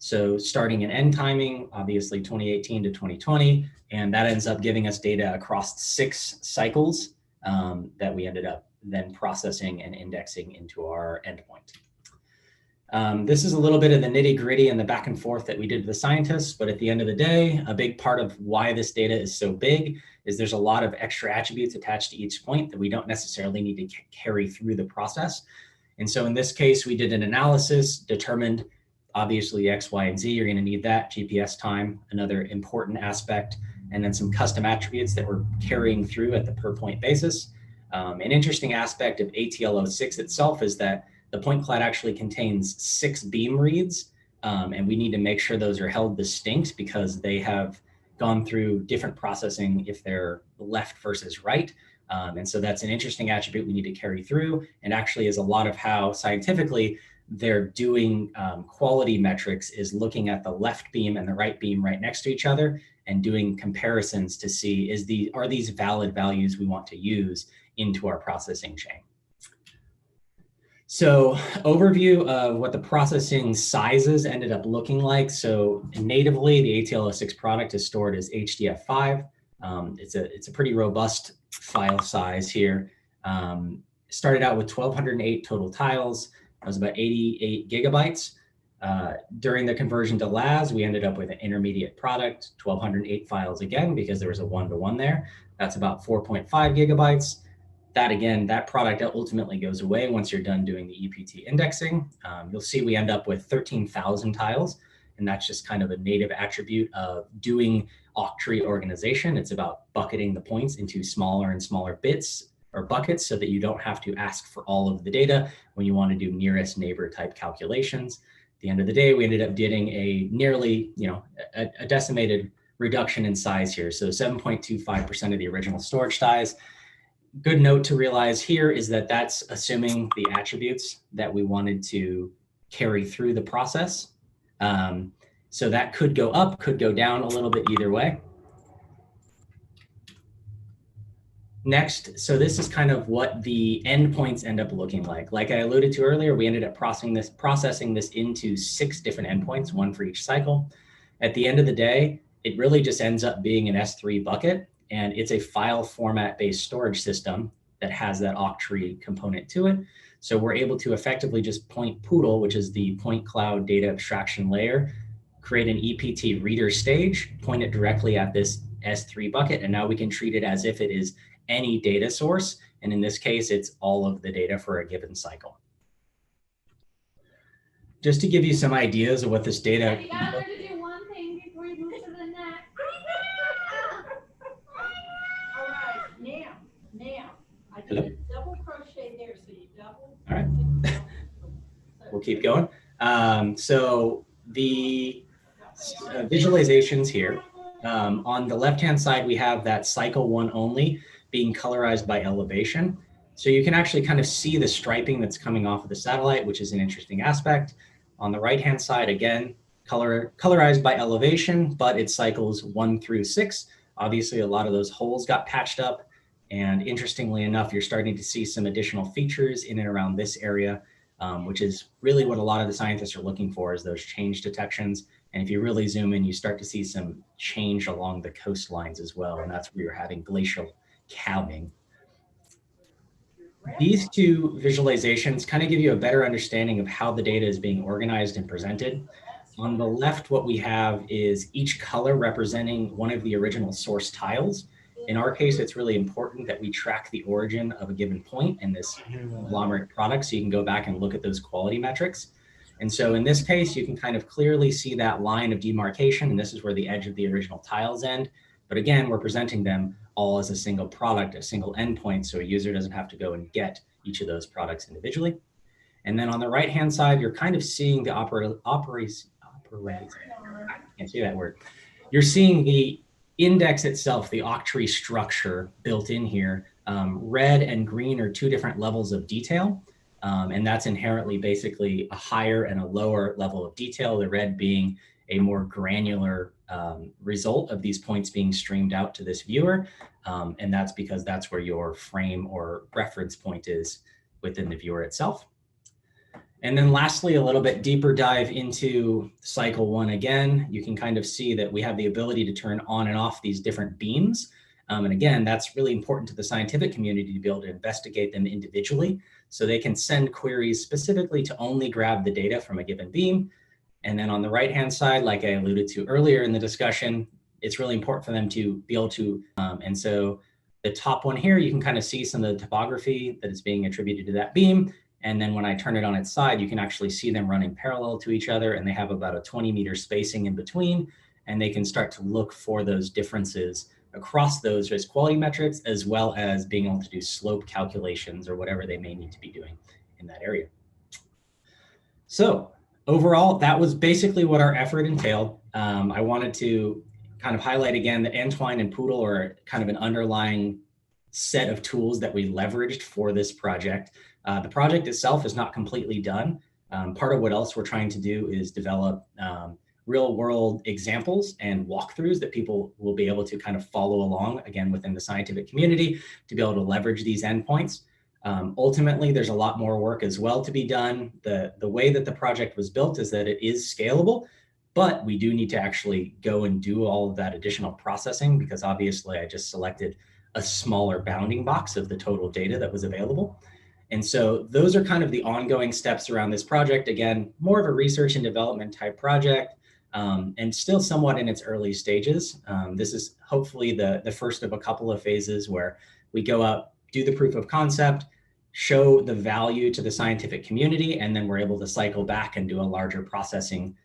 So starting and end timing, obviously 2018 to 2020, and that ends up giving us data across 6 cycles that we ended up then processing and indexing into our endpoint. This is a little bit of the nitty gritty and the back and forth that we did with the scientists, but at the end of the day, a big part of why this data is so big is there's a lot of extra attributes attached to each point that we don't necessarily need to carry through the process. And so in this case, we did an analysis, determined obviously X, Y, and Z, you're going to need that, GPS time, another important aspect, and then some custom attributes that we're carrying through at the per point basis. An interesting aspect of ATL06 itself is that the point cloud actually contains 6 beam reads, and we need to make sure those are held distinct because they have gone through different processing if they're left versus right. And so that's an interesting attribute we need to carry through, and actually is a lot of how scientifically they're doing quality metrics is looking at the left beam and the right beam right next to each other and doing comparisons to see are these valid values we want to use into our processing chain. So overview of what the processing sizes ended up looking like. So natively, the ATL06 product is stored as HDF5. It's a pretty robust file size here. Started out with 1,208 total tiles. That was about 88 gigabytes. During the conversion to LAS, we ended up with an intermediate product, 1,208 files again, because there was a 1-to-1 there. That's about 4.5 gigabytes. That again, that product ultimately goes away once you're done doing the EPT indexing. You'll see we end up with 13,000 tiles. And that's just kind of a native attribute of doing octree organization. It's about bucketing the points into smaller and smaller bits or buckets so that you don't have to ask for all of the data when you want to do nearest neighbor type calculations. At the end of the day, we ended up getting a nearly, a decimated reduction in size here. So 7.25% of the original storage size. Good note to realize here is that that's assuming the attributes that we wanted to carry through the process. So that could go up, could go down a little bit either way. Next, so this is kind of what the endpoints end up looking like. Like I alluded to earlier, we ended up processing this into 6 different endpoints, 1 for each cycle. At the end of the day, it really just ends up being an S3 bucket, and it's a file format based storage system that has that octree component to it. So we're able to effectively just point Poodle, which is the point cloud data abstraction layer, create an EPT reader stage, point it directly at this S3 bucket, and now we can treat it as if it is any data source. And in this case, it's all of the data for a given cycle. Just to give you some ideas of what this data. You gotta learn to do one thing before you move to the next. All right, now, I did a double crochet there, so you double. All right, we'll keep going. So the visualizations here, on the left-hand side, we have that cycle 1 only being colorized by elevation. So you can actually kind of see the striping that's coming off of the satellite, which is an interesting aspect. On the right-hand side, again, colorized by elevation, but it cycles 1 through 6. Obviously, a lot of those holes got patched up. And interestingly enough, you're starting to see some additional features in and around this area, which is really what a lot of the scientists are looking for, is those change detections. And if you really zoom in, you start to see some change along the coastlines as well. And that's where you're having glacial calving. These 2 visualizations kind of give you a better understanding of how the data is being organized and presented. On the left, what we have is each color representing one of the original source tiles. In our case, it's really important that we track the origin of a given point in this conglomerate product, so you can go back and look at those quality metrics. And so in this case, you can kind of clearly see that line of demarcation, and this is where the edge of the original tiles end. But again, we're presenting them all as a single product, a single endpoint, so a user doesn't have to go and get each of those products individually. And then on the right-hand side, you're kind of seeing the I can't say that word. You're seeing the index itself, the octree structure built in here. Red and green are 2 different levels of detail. And that's inherently basically a higher and a lower level of detail, the red being a more granular result of these points being streamed out to this viewer. And that's because that's where your frame or reference point is within the viewer itself. And then lastly, a little bit deeper dive into cycle 1 again. You can kind of see that we have the ability to turn on and off these different beams. And again, that's really important to the scientific community to be able to investigate them individually, so they can send queries specifically to only grab the data from a given beam. And then on the right-hand side, like I alluded to earlier in the discussion, it's really important for them to be able to, and so the top one here, you can kind of see some of the topography that is being attributed to that beam. And then when I turn it on its side, you can actually see them running parallel to each other, and they have about a 20-meter spacing in between, and they can start to look for those differences across those as quality metrics, as well as being able to do slope calculations or whatever they may need to be doing in that area. So overall, that was basically what our effort entailed. I wanted to kind of highlight again that Entwine and Poodle are kind of an underlying set of tools that we leveraged for this project. The project itself is not completely done. Part of what else we're trying to do is develop real world examples and walkthroughs that people will be able to kind of follow along, again, within the scientific community to be able to leverage these endpoints. Ultimately, there's a lot more work as well to be done. The way that the project was built is that it is scalable, but we do need to actually go and do all of that additional processing, because obviously I just selected a smaller bounding box of the total data that was available. And so those are kind of the ongoing steps around this project. Again, more of a research and development type project, and still somewhat in its early stages. This is hopefully the first of a couple of phases where we go out, do the proof of concept, show the value to the scientific community, and then we're able to cycle back and do a larger processing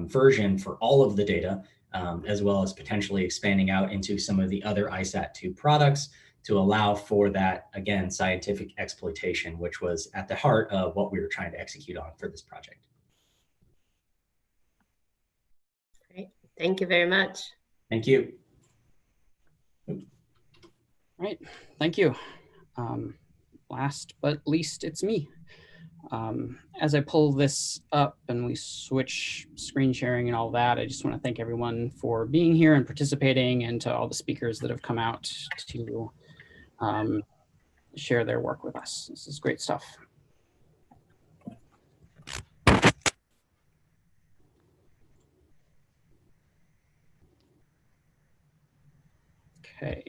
version for all of the data, as well as potentially expanding out into some of the other ISAT2 products to allow for that, again, scientific exploitation, which was at the heart of what we were trying to execute on for this project. Great. Thank you very much. Thank you. All right, thank you. Last but least, it's me. As I pull this up and we switch screen sharing and all that, I just want to thank everyone for being here and participating, and to all the speakers that have come out to share their work with us. This is great stuff. Okay.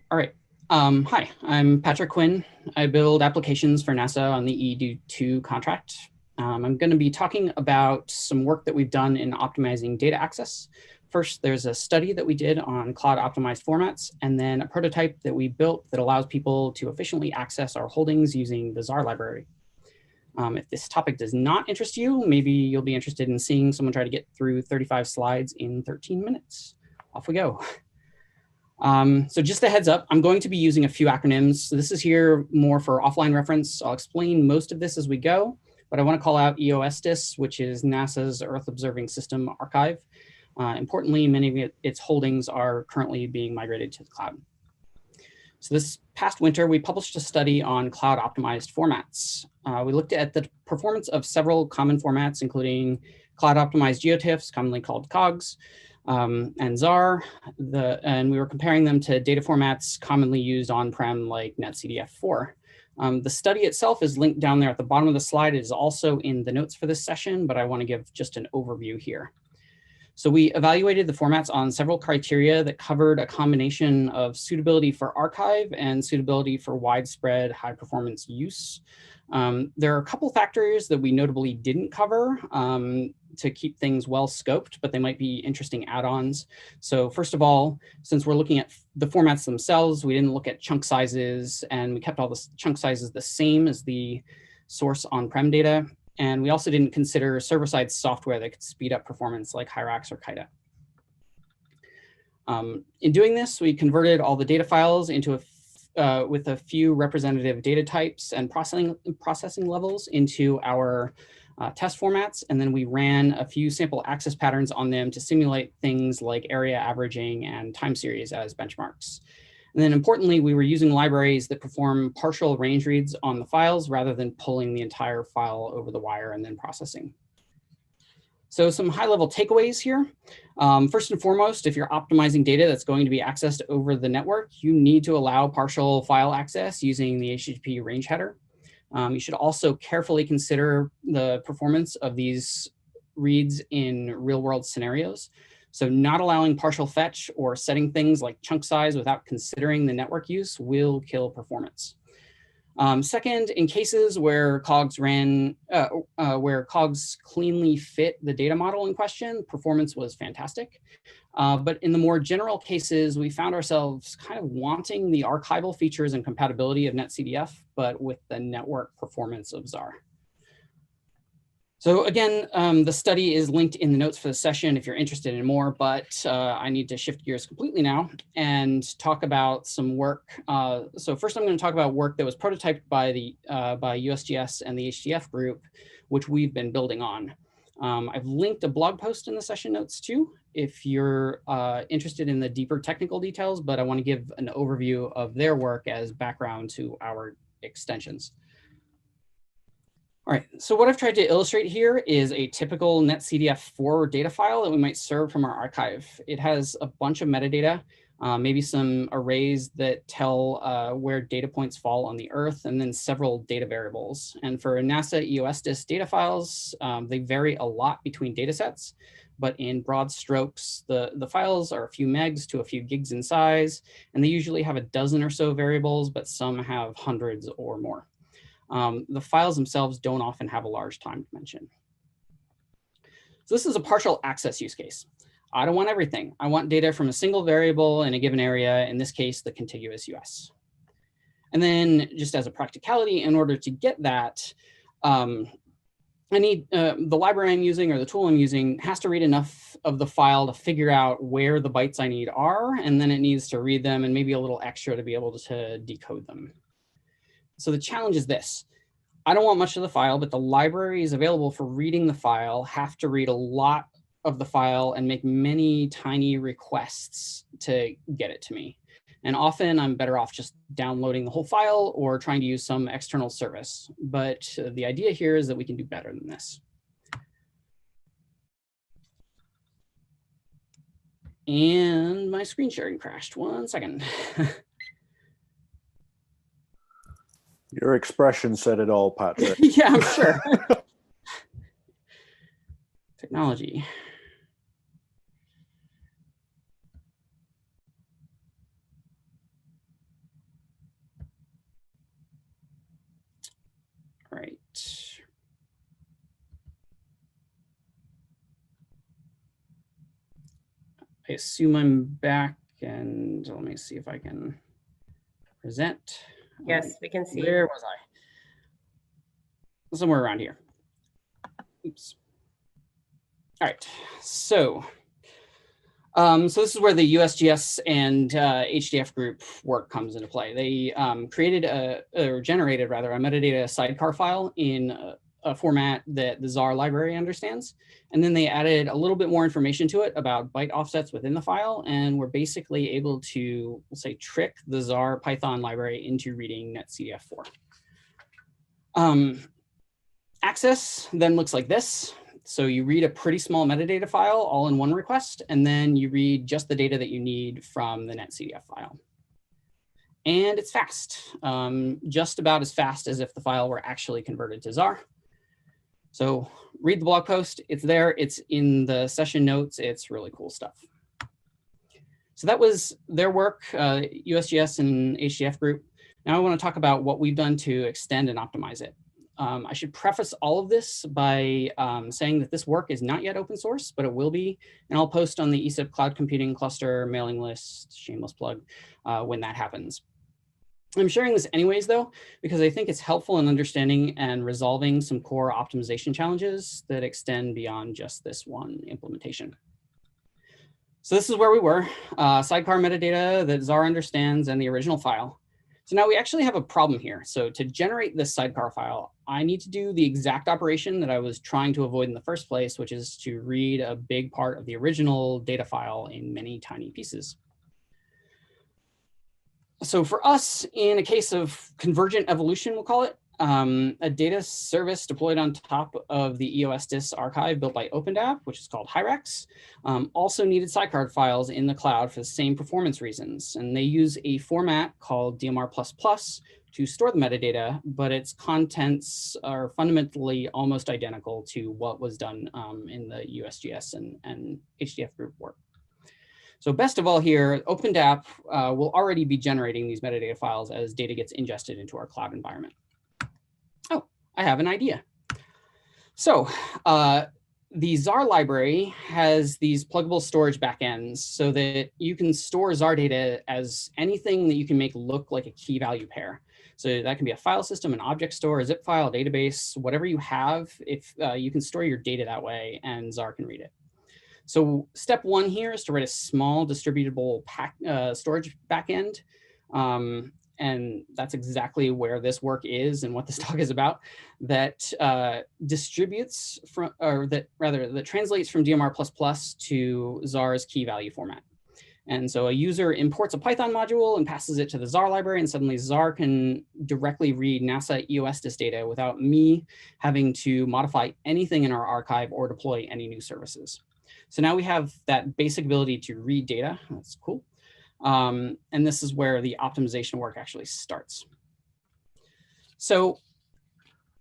All right. Hi, I'm Patrick Quinn. I build applications for NASA on the ED2 contract. I'm going to be talking about some work that we've done in optimizing data access. First, there's a study that we did on cloud optimized formats, and then a prototype that we built that allows people to efficiently access our holdings using the ZAR library. If this topic does not interest you, maybe you'll be interested in seeing someone try to get through 35 slides in 13 minutes. Off we go. So just a heads up, I'm going to be using a few acronyms. So this is here more for offline reference. I'll explain most of this as we go, but I want to call out EOSDIS, which is NASA's Earth Observing System Archive. Importantly, many of its holdings are currently being migrated to the cloud. So this past winter, we published a study on cloud optimized formats. We looked at the performance of several common formats, including cloud optimized geotiffs, commonly called COGS, and ZAR, and we were comparing them to data formats commonly used on-prem like NetCDF4. The study itself is linked down there at the bottom of the slide. It is also in the notes for this session, but I want to give just an overview here. So we evaluated the formats on several criteria that covered a combination of suitability for archive and suitability for widespread high performance use. There are a couple factors that we notably didn't cover to keep things well scoped, but they might be interesting add-ons. So first of all, since we're looking at the formats themselves, we didn't look at chunk sizes, and we kept all the chunk sizes the same as the source on-prem data. And we also didn't consider server-side software that could speed up performance like Hyrax or Kaida. In doing this, we converted all the data files into with a few representative data types and processing levels into our test formats, and then we ran a few sample access patterns on them to simulate things like area averaging and time series as benchmarks. And then importantly, we were using libraries that perform partial range reads on the files rather than pulling the entire file over the wire and then processing. So some high-level takeaways here. First and foremost, if you're optimizing data that's going to be accessed over the network, you need to allow partial file access using the HTTP range header. You should also carefully consider the performance of these reads in real-world scenarios. So not allowing partial fetch or setting things like chunk size without considering the network use will kill performance. Second, in cases where COGS cleanly fit the data model in question, performance was fantastic. But in the more general cases, we found ourselves kind of wanting the archival features and compatibility of NetCDF, but with the network performance of ZAR. So again, the study is linked in the notes for the session if you're interested in more, but I need to shift gears completely now and talk about some work. So first I'm going to talk about work that was prototyped by USGS and the HDF group, which we've been building on. I've linked a blog post in the session notes too, if you're interested in the deeper technical details, but I want to give an overview of their work as background to our extensions. All right, so what I've tried to illustrate here is a typical NetCDF4 data file that we might serve from our archive. It has a bunch of metadata, maybe some arrays that tell where data points fall on the Earth, and then several data variables. And for NASA EOSDIS data files, they vary a lot between data sets, but in broad strokes, the files are a few megs to a few gigs in size, and they usually have a dozen or so variables, but some have hundreds or more. The files themselves don't often have a large time dimension. So this is a partial access use case. I don't want everything. I want data from a single variable in a given area, in this case, the contiguous US. And then just as a practicality, in order to get that, I need the library I'm using or the tool I'm using has to read enough of the file to figure out where the bytes I need are, and then it needs to read them and maybe a little extra to be able to decode them. So the challenge is this. I don't want much of the file, but the libraries available for reading the file have to read a lot of the file and make many tiny requests to get it to me. And often I'm better off just downloading the whole file or trying to use some external service. But the idea here is that we can do better than this. And my screen sharing crashed. 1 second. Your expression said it all, Patrick. Yeah, I'm sure. Technology. All right. I assume I'm back, and let me see if I can present. Yes, we can see. Where was I? Somewhere around here. Oops. All right. So this is where the USGS and HDF group work comes into play. They generated a metadata sidecar file in a format that the ZAR library understands. And then they added a little bit more information to it about byte offsets within the file. And we're basically able to, we'll say, trick the ZAR Python library into reading netcdf4. Access then looks like this. So you read a pretty small metadata file all in one request, and then you read just the data that you need from the netcdf file. And it's fast, just about as fast as if the file were actually converted to ZAR. So read the blog post, it's there, it's in the session notes, it's really cool stuff. So that was their work, USGS and HDF group. Now I want to talk about what we've done to extend and optimize it. I should preface all of this by saying that this work is not yet open source, but it will be, and I'll post on the ESIP Cloud Computing Cluster mailing list, shameless plug, when that happens. I'm sharing this anyways, though, because I think it's helpful in understanding and resolving some core optimization challenges that extend beyond just this one implementation. So this is where we were, sidecar metadata that ZAR understands and the original file. So now we actually have a problem here. So to generate this sidecar file, I need to do the exact operation that I was trying to avoid in the first place, which is to read a big part of the original data file in many tiny pieces. So for us, in a case of convergent evolution, we'll call it, a data service deployed on top of the EOSDIS archive built by OpenDAP, which is called Hyrax, also needed sidecar files in the cloud for the same performance reasons. And they use a format called DMR++ to store the metadata, but its contents are fundamentally almost identical to what was done in the USGS and HDF group work. So best of all here, OpenDAP will already be generating these metadata files as data gets ingested into our cloud environment. Oh, I have an idea. So the ZAR library has these pluggable storage backends so that you can store ZAR data as anything that you can make look like a key value pair. So that can be a file system, an object store, a zip file, a database, whatever you have, if you can store your data that way and ZAR can read it. So step one here is to write a small distributable storage backend. And that's exactly where this work is and what this talk is about, that distributes from, or that rather, that translates from DMR++ to ZAR's key value format. And so a user imports a Python module and passes it to the ZAR library, and suddenly ZAR can directly read NASA EOSDIS data without me having to modify anything in our archive or deploy any new services. So now we have that basic ability to read data. That's cool. And this is where the optimization work actually starts. So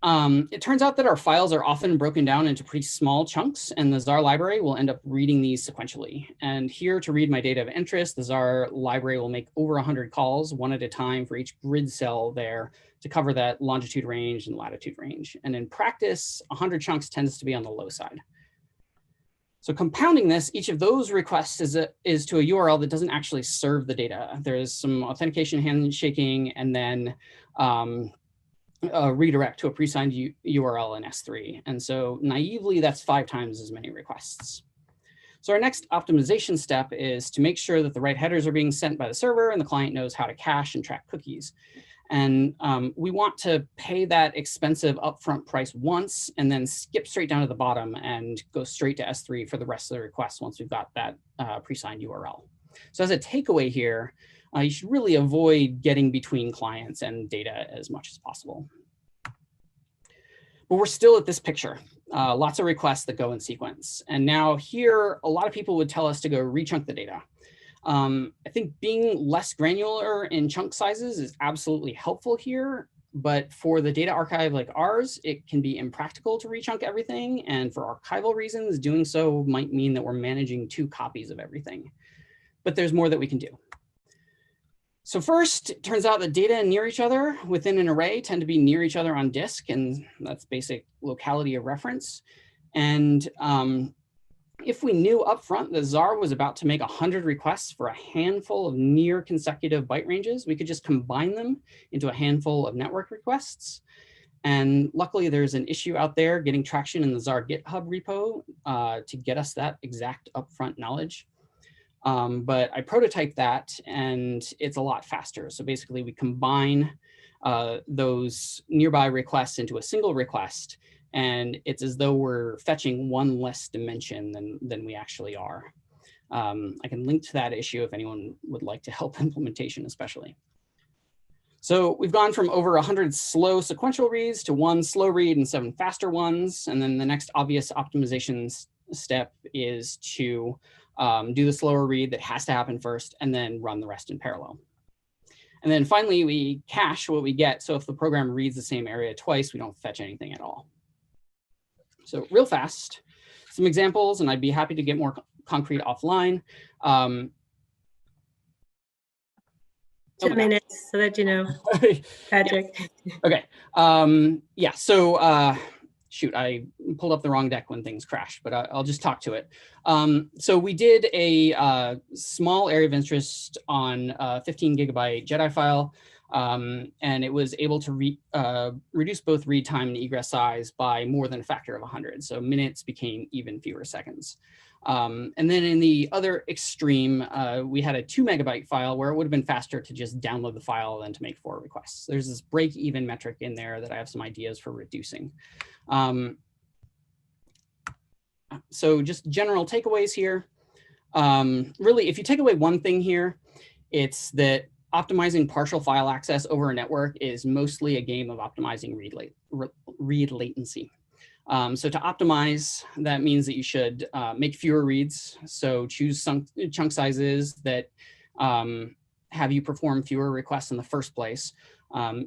it turns out that our files are often broken down into pretty small chunks, and the ZAR library will end up reading these sequentially. And here, to read my data of interest, the ZAR library will make over 100 calls, one at a time, for each grid cell there to cover that longitude range and latitude range. And in practice, 100 chunks tends to be on the low side. So compounding this, each of those requests is to a URL that doesn't actually serve the data. There's some authentication handshaking and then a redirect to a pre-signed URL in S3. And so naively, that's 5 times as many requests. So our next optimization step is to make sure that the right headers are being sent by the server and the client knows how to cache and track cookies. And we want to pay that expensive upfront price once and then skip straight down to the bottom and go straight to S3 for the rest of the requests once we've got that pre-signed URL. So as a takeaway here, you should really avoid getting between clients and data as much as possible. But we're still at this picture. Lots of requests that go in sequence. And now here, a lot of people would tell us to go rechunk the data. I think being less granular in chunk sizes is absolutely helpful here. But for the data archive like ours, it can be impractical to rechunk everything. And for archival reasons, doing so might mean that we're managing 2 copies of everything. But there's more that we can do. So first, it turns out that data near each other within an array tend to be near each other on disk, and that's basic locality of reference. And if we knew upfront that ZAR was about to make 100 requests for a handful of near consecutive byte ranges, we could just combine them into a handful of network requests. And luckily, there's an issue out there getting traction in the ZAR GitHub repo to get us that exact upfront knowledge. But I prototyped that and it's a lot faster. So basically we combine those nearby requests into a single request, and it's as though we're fetching 1 less dimension than we actually are. I can link to that issue if anyone would like to help implementation especially. So we've gone from over 100 slow sequential reads to 1 slow read and 7 faster ones. And then the next obvious optimization step is to do the slower read that has to happen first and then run the rest in parallel. And then finally, we cache what we get. So if the program reads the same area twice, we don't fetch anything at all. So real fast, some examples, and I'd be happy to get more concrete offline. 2 minutes so that you know, Patrick. Okay. Yeah, so shoot, I pulled up the wrong deck when things crashed, but I'll just talk to it. So we did a small area of interest on a 15 gigabyte JEDI file, and it was able to reduce both read time and egress size by more than a factor of 100. So minutes became even fewer seconds. And then in the other extreme, we had a 2 megabyte file where it would have been faster to just download the file than to make 4 requests. There's this break-even metric in there that I have some ideas for reducing. So just general takeaways here. Really, if you take away one thing here, it's that optimizing partial file access over a network is mostly a game of optimizing read latency. So to optimize, that means that you should make fewer reads. So choose some chunk sizes that have you perform fewer requests in the first place.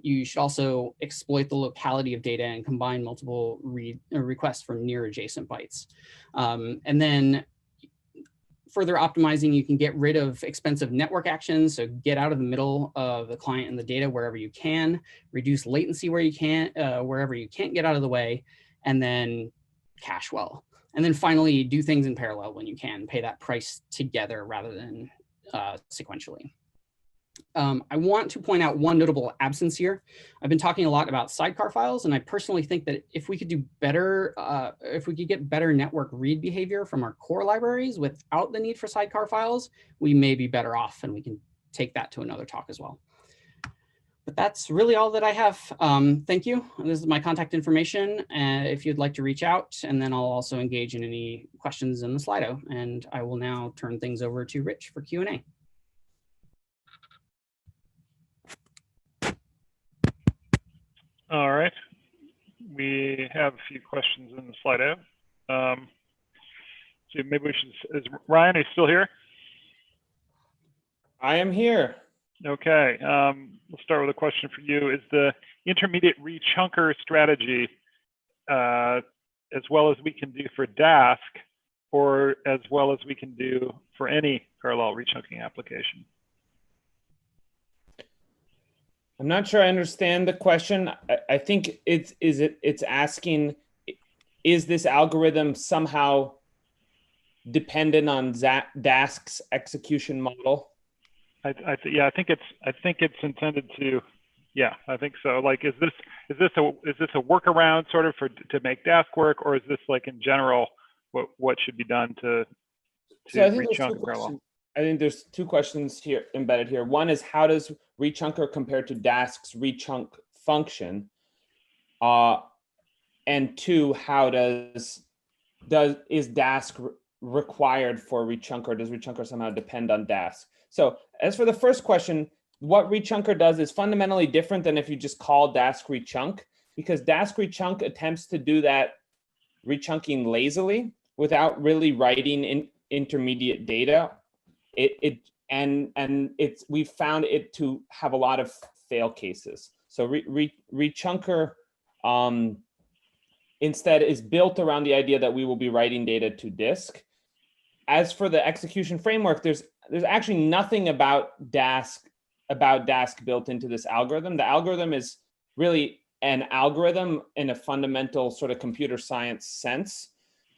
You should also exploit the locality of data and combine multiple requests from near adjacent bytes. And then further optimizing, you can get rid of expensive network actions. So get out of the middle of the client and the data wherever you can, reduce latency where you can, wherever you can't get out of the way, and then cache well. And then finally, do things in parallel when you can, pay that price together rather than sequentially. I want to point out one notable absence here. I've been talking a lot about sidecar files, and I personally think that if we could do better, if we could get better network read behavior from our core libraries without the need for sidecar files, we may be better off, and we can take that to another talk as well. But that's really all that I have. Thank you. This is my contact information, if you'd like to reach out, and then I'll also engage in any questions in the Slido. And I will now turn things over to Rich for Q&A. All right. We have a few questions in the Slido. So maybe we should, is Ryan, are you still here? I am here. Okay. We'll start with a question for you. Is the intermediate rechunker strategy as well as we can do for Dask, or as well as we can do for any parallel rechunking application? I'm not sure I understand the question. I think it's asking, is this algorithm somehow dependent on Dask's execution model? Yeah, I think it's intended to. Yeah, I think so. Like, is this a workaround sort of to make Dask work, or is this like in general what should be done to So I think rechunk parallel? I think there's two questions here embedded here. One is, how does rechunker compare to Dask's rechunk function? And two, how is Dask required for rechunker? Does rechunker somehow depend on Dask? So as for the first question, what rechunker does is fundamentally different than if you just call Dask rechunk, because Dask rechunk attempts to do that rechunking lazily without really writing in intermediate data. We've found it to have a lot of fail cases. So rechunker instead is built around the idea that we will be writing data to disk. As for the execution framework, there's actually nothing about Dask built into this algorithm. The algorithm is really an algorithm in a fundamental sort of computer science sense.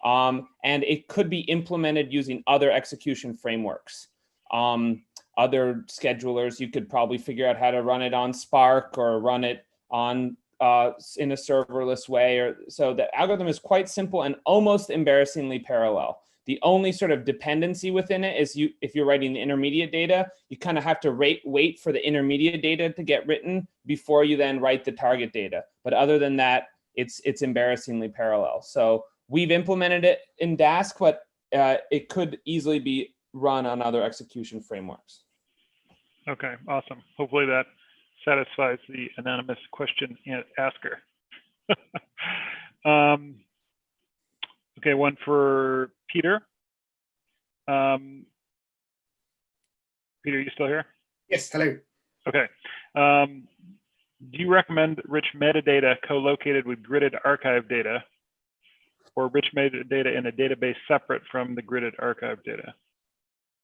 And it could be implemented using other execution frameworks. Other schedulers, you could probably figure out how to run it on Spark or run it on in a serverless way. So the algorithm is quite simple and almost embarrassingly parallel. The only sort of dependency within it is if you're writing the intermediate data, you kind of have to wait for the intermediate data to get written before you then write the target data. But other than that, it's embarrassingly parallel. So we've implemented it in Dask, but it could easily be run on other execution frameworks. Okay, awesome. Hopefully that satisfies the anonymous question asker. Okay, one for Peter. Peter, are you still here? Yes, hello. Okay. Do you recommend rich metadata co-located with gridded archive data, or rich metadata in a database separate from the gridded archive data?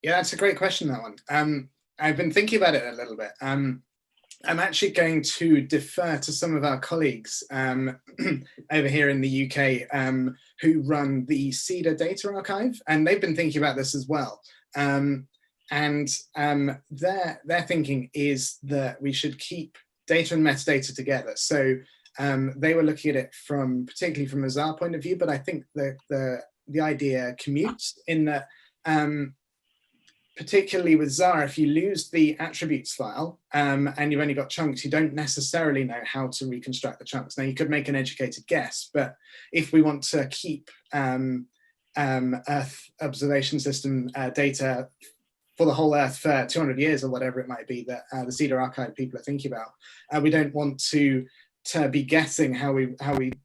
Yeah, that's a great question, that one. I've been thinking about it a little bit. I'm actually going to defer to some of our colleagues over here in the UK who run the CEDA data archive, and they've been thinking about this as well. Their thinking is that we should keep data and metadata together. So they were looking at it particularly from a ZAR point of view, but I think the idea commutes in that particularly with ZAR, if you lose the attributes file and you've only got chunks, you don't necessarily know how to reconstruct the chunks. Now, you could make an educated guess, but if we want to keep Earth observation system data for the whole Earth for 200 years or whatever it might be that the CEDA archive people are thinking about, we don't want to be guessing how we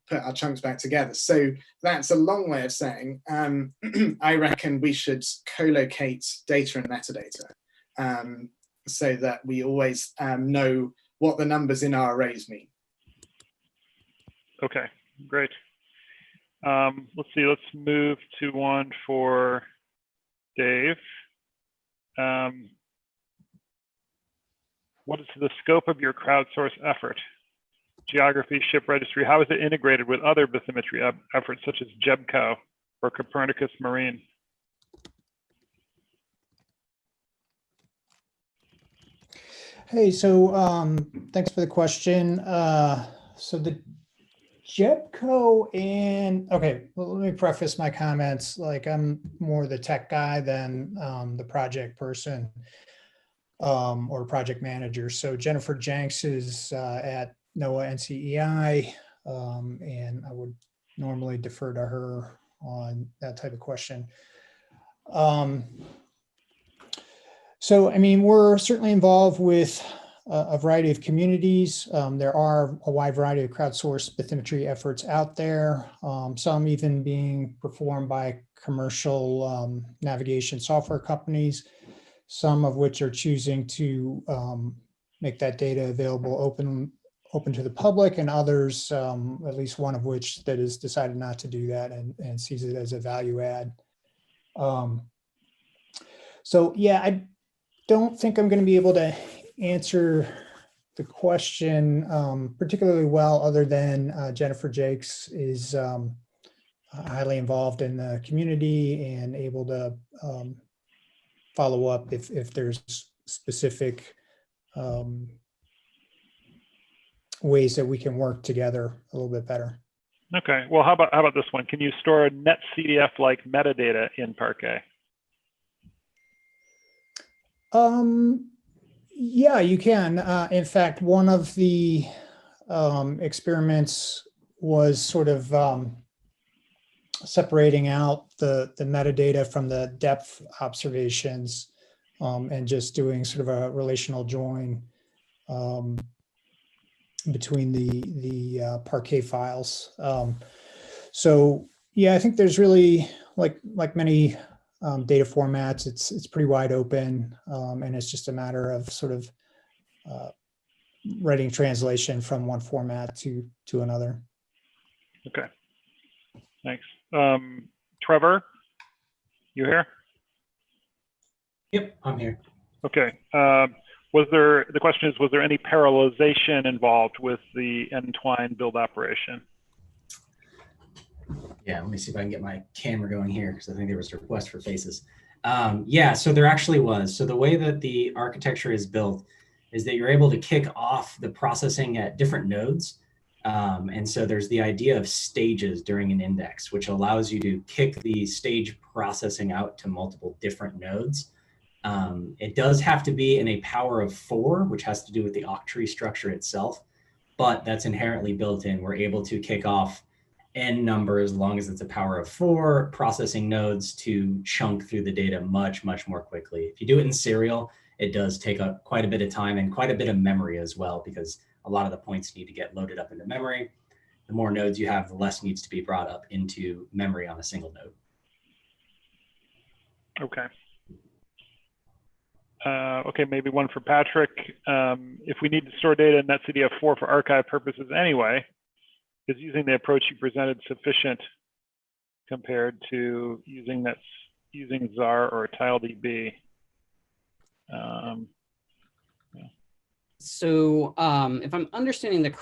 put our chunks back together. So that's a long way of saying, I reckon we should co-locate data and metadata so that we always know what the numbers in our arrays mean. Okay, great. Let's see, let's move to one for Dave. What is the scope of your crowdsourced effort? Geography, ship registry, how is it integrated with other bathymetry efforts such as JEBCO or Copernicus Marine? Hey, so thanks for the question. So the JEBCO okay, well, let me preface my comments. Like, I'm more the tech guy than the project person or project manager. So Jennifer Jenks is at NOAA NCEI, and I would normally defer to her on that type of question. So, I mean, we're certainly involved with a variety of communities. There are a wide variety of crowdsourced bathymetry efforts out there, some even being performed by commercial navigation software companies, some of which are choosing to make that data available open to the public, and others, at least one of which that has decided not to do that and sees it as a value add. So yeah, I don't think I'm going to be able to answer the question particularly well, other than Jennifer Jakes is highly involved in the community and able to follow up if there's specific ways that we can work together a little bit better. Okay. Well, how about this one? Can you store netcdf like metadata in Parquet? Yeah, you can. In fact, one of the experiments was sort of separating out the metadata from the depth observations and just doing sort of a relational join between the Parquet files. So yeah, I think there's really like many data formats, it's pretty wide open, and it's just a matter of sort of writing translation from one format to another. Okay, thanks. Trevor, you here? Yep, I'm here. Okay. The question is, was there any parallelization involved with the Entwine build operation? Yeah, let me see if I can get my camera going here because I think there was a request for faces. Yeah, so there actually was. So the way that the architecture is built is that you're able to kick off the processing at different nodes. And so there's the idea of stages during an index, which allows you to kick the stage processing out to multiple different nodes. It does have to be in a power of 4, which has to do with the octree structure itself, but that's inherently built in. We're able to kick off n number as long as it's a power of 4 processing nodes to chunk through the data much more quickly. If you do it in serial, it does take quite a bit of time and quite a bit of memory as well, because a lot of the points need to get loaded up into memory. The more nodes you have, the less needs to be brought up into memory on a single node. Okay. Okay, maybe one for Patrick. If we need to store data in netcdf4 for archive purposes anyway, is using the approach you presented sufficient compared to using ZAR or TileDB? Yeah. So if I'm understanding the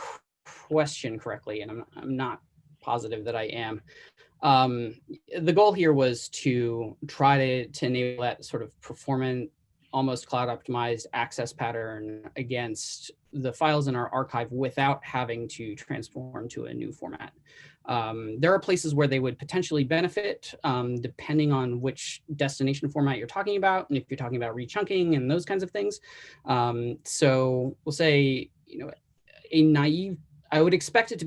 question correctly, and I'm not positive that I am, the goal here was to try to enable that sort of performant, almost cloud optimized access pattern against the files in our archive without having to transform to a new format. There are places where they would potentially benefit depending on which destination format you're talking about, and if you're talking about rechunking and those kinds of things. So we'll say, a naive, I would expect it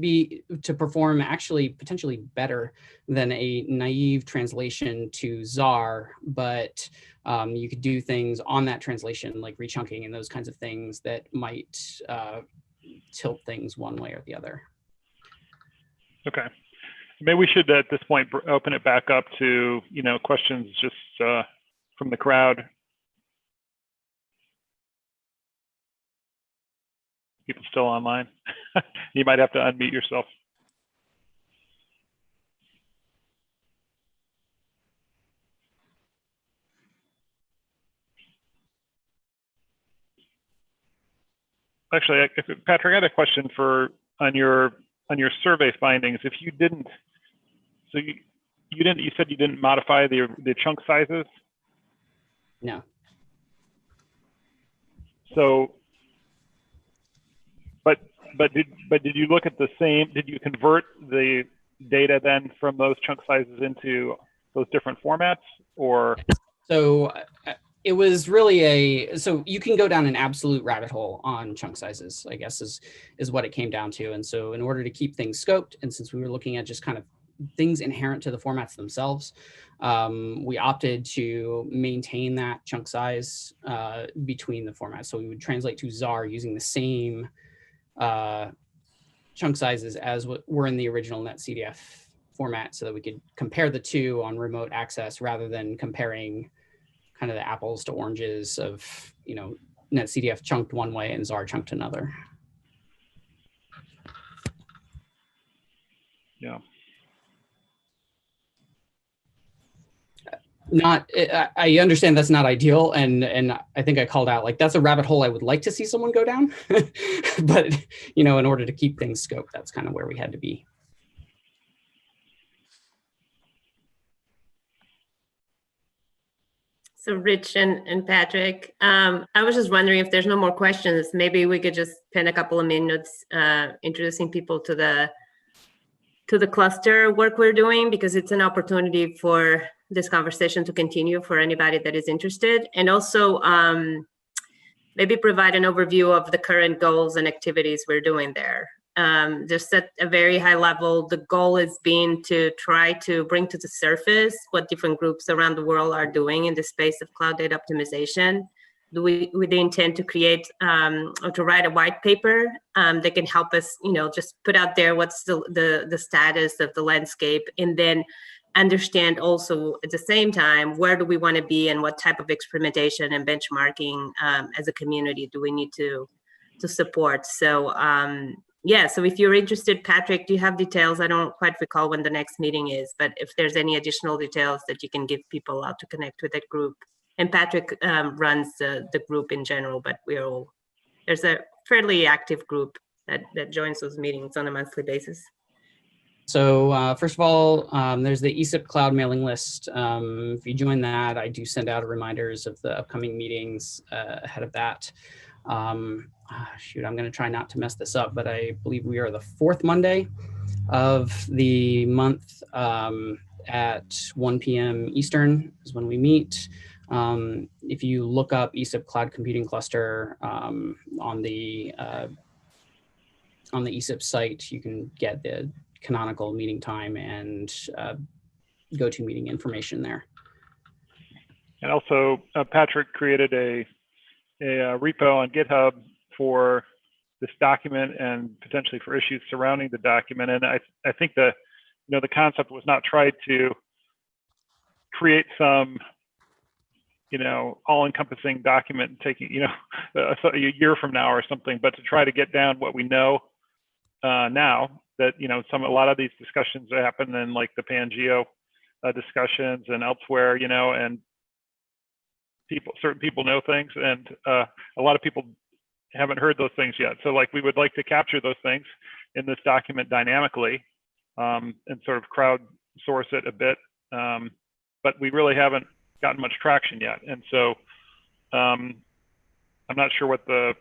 to perform actually potentially better than a naive translation to ZAR, but you could do things on that translation like rechunking and those kinds of things that might tilt things one way or the other. Okay. Maybe we should at this point open it back up to questions just from the crowd. People still online? You might have to unmute yourself. Actually, Patrick, I had a question on your survey findings. If you didn't, so you said you didn't modify the chunk sizes? No. So, but did you look at the same? Did you convert the data then from those chunk sizes into those different formats, or? So it was really so you can go down an absolute rabbit hole on chunk sizes, I guess is what it came down to. And so in order to keep things scoped, and since we were looking at just kind of things inherent to the formats themselves, we opted to maintain that chunk size between the formats. So we would translate to ZAR using the same chunk sizes as what were in the original netcdf format, so that we could compare the two on remote access rather than comparing kind of the apples to oranges of, netcdf chunked one way and ZAR chunked another. Yeah. I understand that's not ideal, and I think I called out, like, that's a rabbit hole I would like to see someone go down, but in order to keep things scoped, that's kind of where we had to be. So Rich and Patrick, I was just wondering if there's no more questions, maybe we could just spend a couple of minutes introducing people to the cluster work we're doing, because it's an opportunity for this conversation to continue for anybody that is interested. And also maybe provide an overview of the current goals and activities we're doing there. Just at a very high level, the goal is being to try to bring to the surface what different groups around the world are doing in the space of cloud data optimization. With the intent to create or to write a white paper that can help us, just put out there what's the status of the landscape, and then understand also at the same time where do we want to be and what type of experimentation and benchmarking as a community do we need to support. So yeah, so if you're interested, Patrick, do you have details? I don't quite recall when the next meeting is, but if there's any additional details that you can give people out to connect with that group. And Patrick runs the group in general, but there's a fairly active group that joins those meetings on a monthly basis. So first of all, there's the ESIP cloud mailing list. If you join that, I do send out reminders of the upcoming meetings ahead of that. Shoot, I'm going to try not to mess this up, but I believe we are the 4th Monday of the month at 1 p.m. Eastern is when we meet. If you look up ESIP Cloud Computing Cluster on the ESIP site, you can get the canonical meeting time and go-to-meeting information there. And also, Patrick created a repo on GitHub for this document and potentially for issues surrounding the document. And I think the concept was not tried to create some all-encompassing document taking a year from now or something, but to try to get down what we know now that a lot of these discussions happen in like the Pangeo discussions and elsewhere, and certain people know things, and a lot of people haven't heard those things yet. So like we would like to capture those things in this document dynamically and sort of crowdsource it a bit, but we really haven't gotten much traction yet. And so I'm not sure what the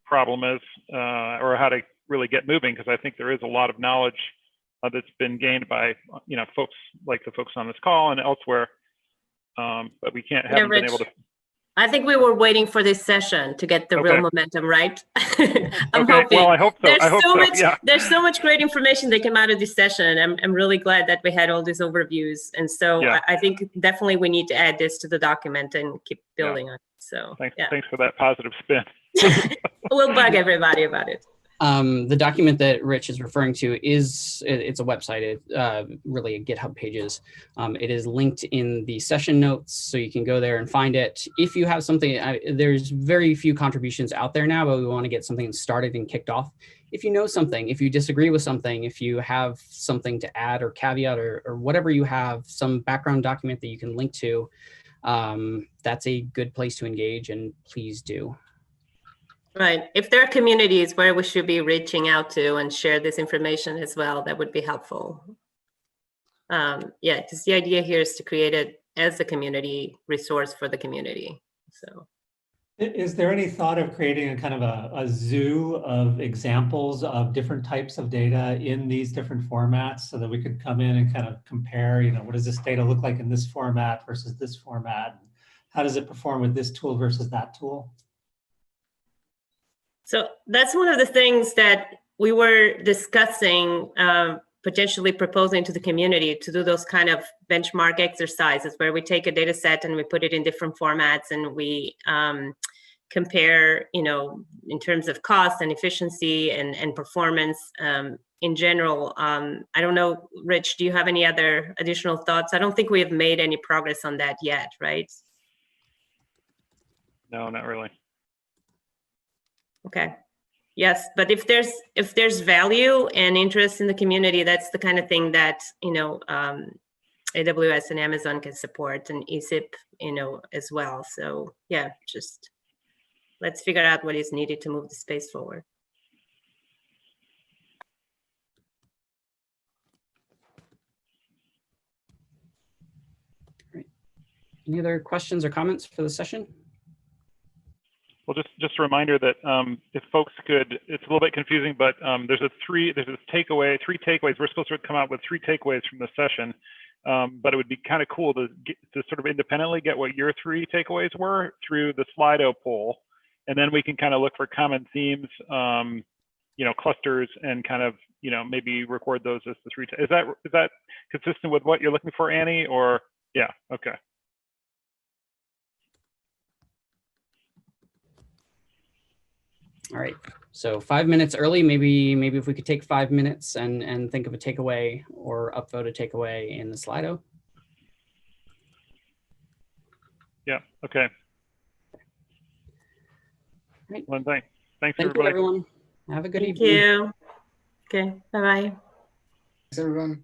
problem is or how to really get moving, because I think there is a lot of knowledge that's been gained by folks like the folks on this call and elsewhere, but we haven't been able to. I think we were waiting for this session to get the real momentum, right? I'm hoping. Well, I hope so. There's so much great information that came out of this session. I'm really glad that we had all these overviews. And so I think definitely we need to add this to the document and keep building on it. So thanks for that positive spin. We'll bug everybody about it. The document that Rich is referring to it's a website, really a GitHub pages. It is linked in the session notes, so you can go there and find it. If you have something, there's very few contributions out there now, but we want to get something started and kicked off. If you know something, if you disagree with something, if you have something to add or caveat or whatever you have, some background document that you can link to, that's a good place to engage, and please do. Right. If there are communities where we should be reaching out to and share this information as well, that would be helpful. Because the idea here is to create it as a community resource for the community. So, is there any thought of creating a kind of a zoo of examples of different types of data in these different formats, so that we could come in and kind of compare, what does this data look like in this format versus this format? How does it perform with this tool versus that tool? So that's one of the things that we were discussing, potentially proposing to the community to do those kind of benchmark exercises where we take a data set and we put it in different formats and we compare, in terms of cost and efficiency and performance in general. I don't know, Rich, do you have any other additional thoughts? I don't think we have made any progress on that yet, right? No, not really. Okay. Yes, but if there's value and interest in the community, that's the kind of thing that AWS and Amazon can support, and ESIP, as well. So yeah, just let's figure out what is needed to move the space forward. Any other questions or comments for the session? Well, just a reminder that if folks could, it's a little bit confusing, but there's three takeaways. We're supposed to come out with 3 takeaways from the session, but it would be kind of cool to sort of independently get what your 3 takeaways were through the Slido poll, and then we can kind of look for common themes, clusters, and kind of maybe record those as the 3. Is that consistent with what you're looking for, Annie? Or yeah, okay. All right, so 5 minutes early, maybe if we could take 5 minutes and think of a takeaway or upvote a takeaway in the Slido. Yeah, okay. Right. One thing. Thanks, Thank everybody. you, everyone. Have a good Thank evening. you. Okay, bye-bye. Thanks, everyone.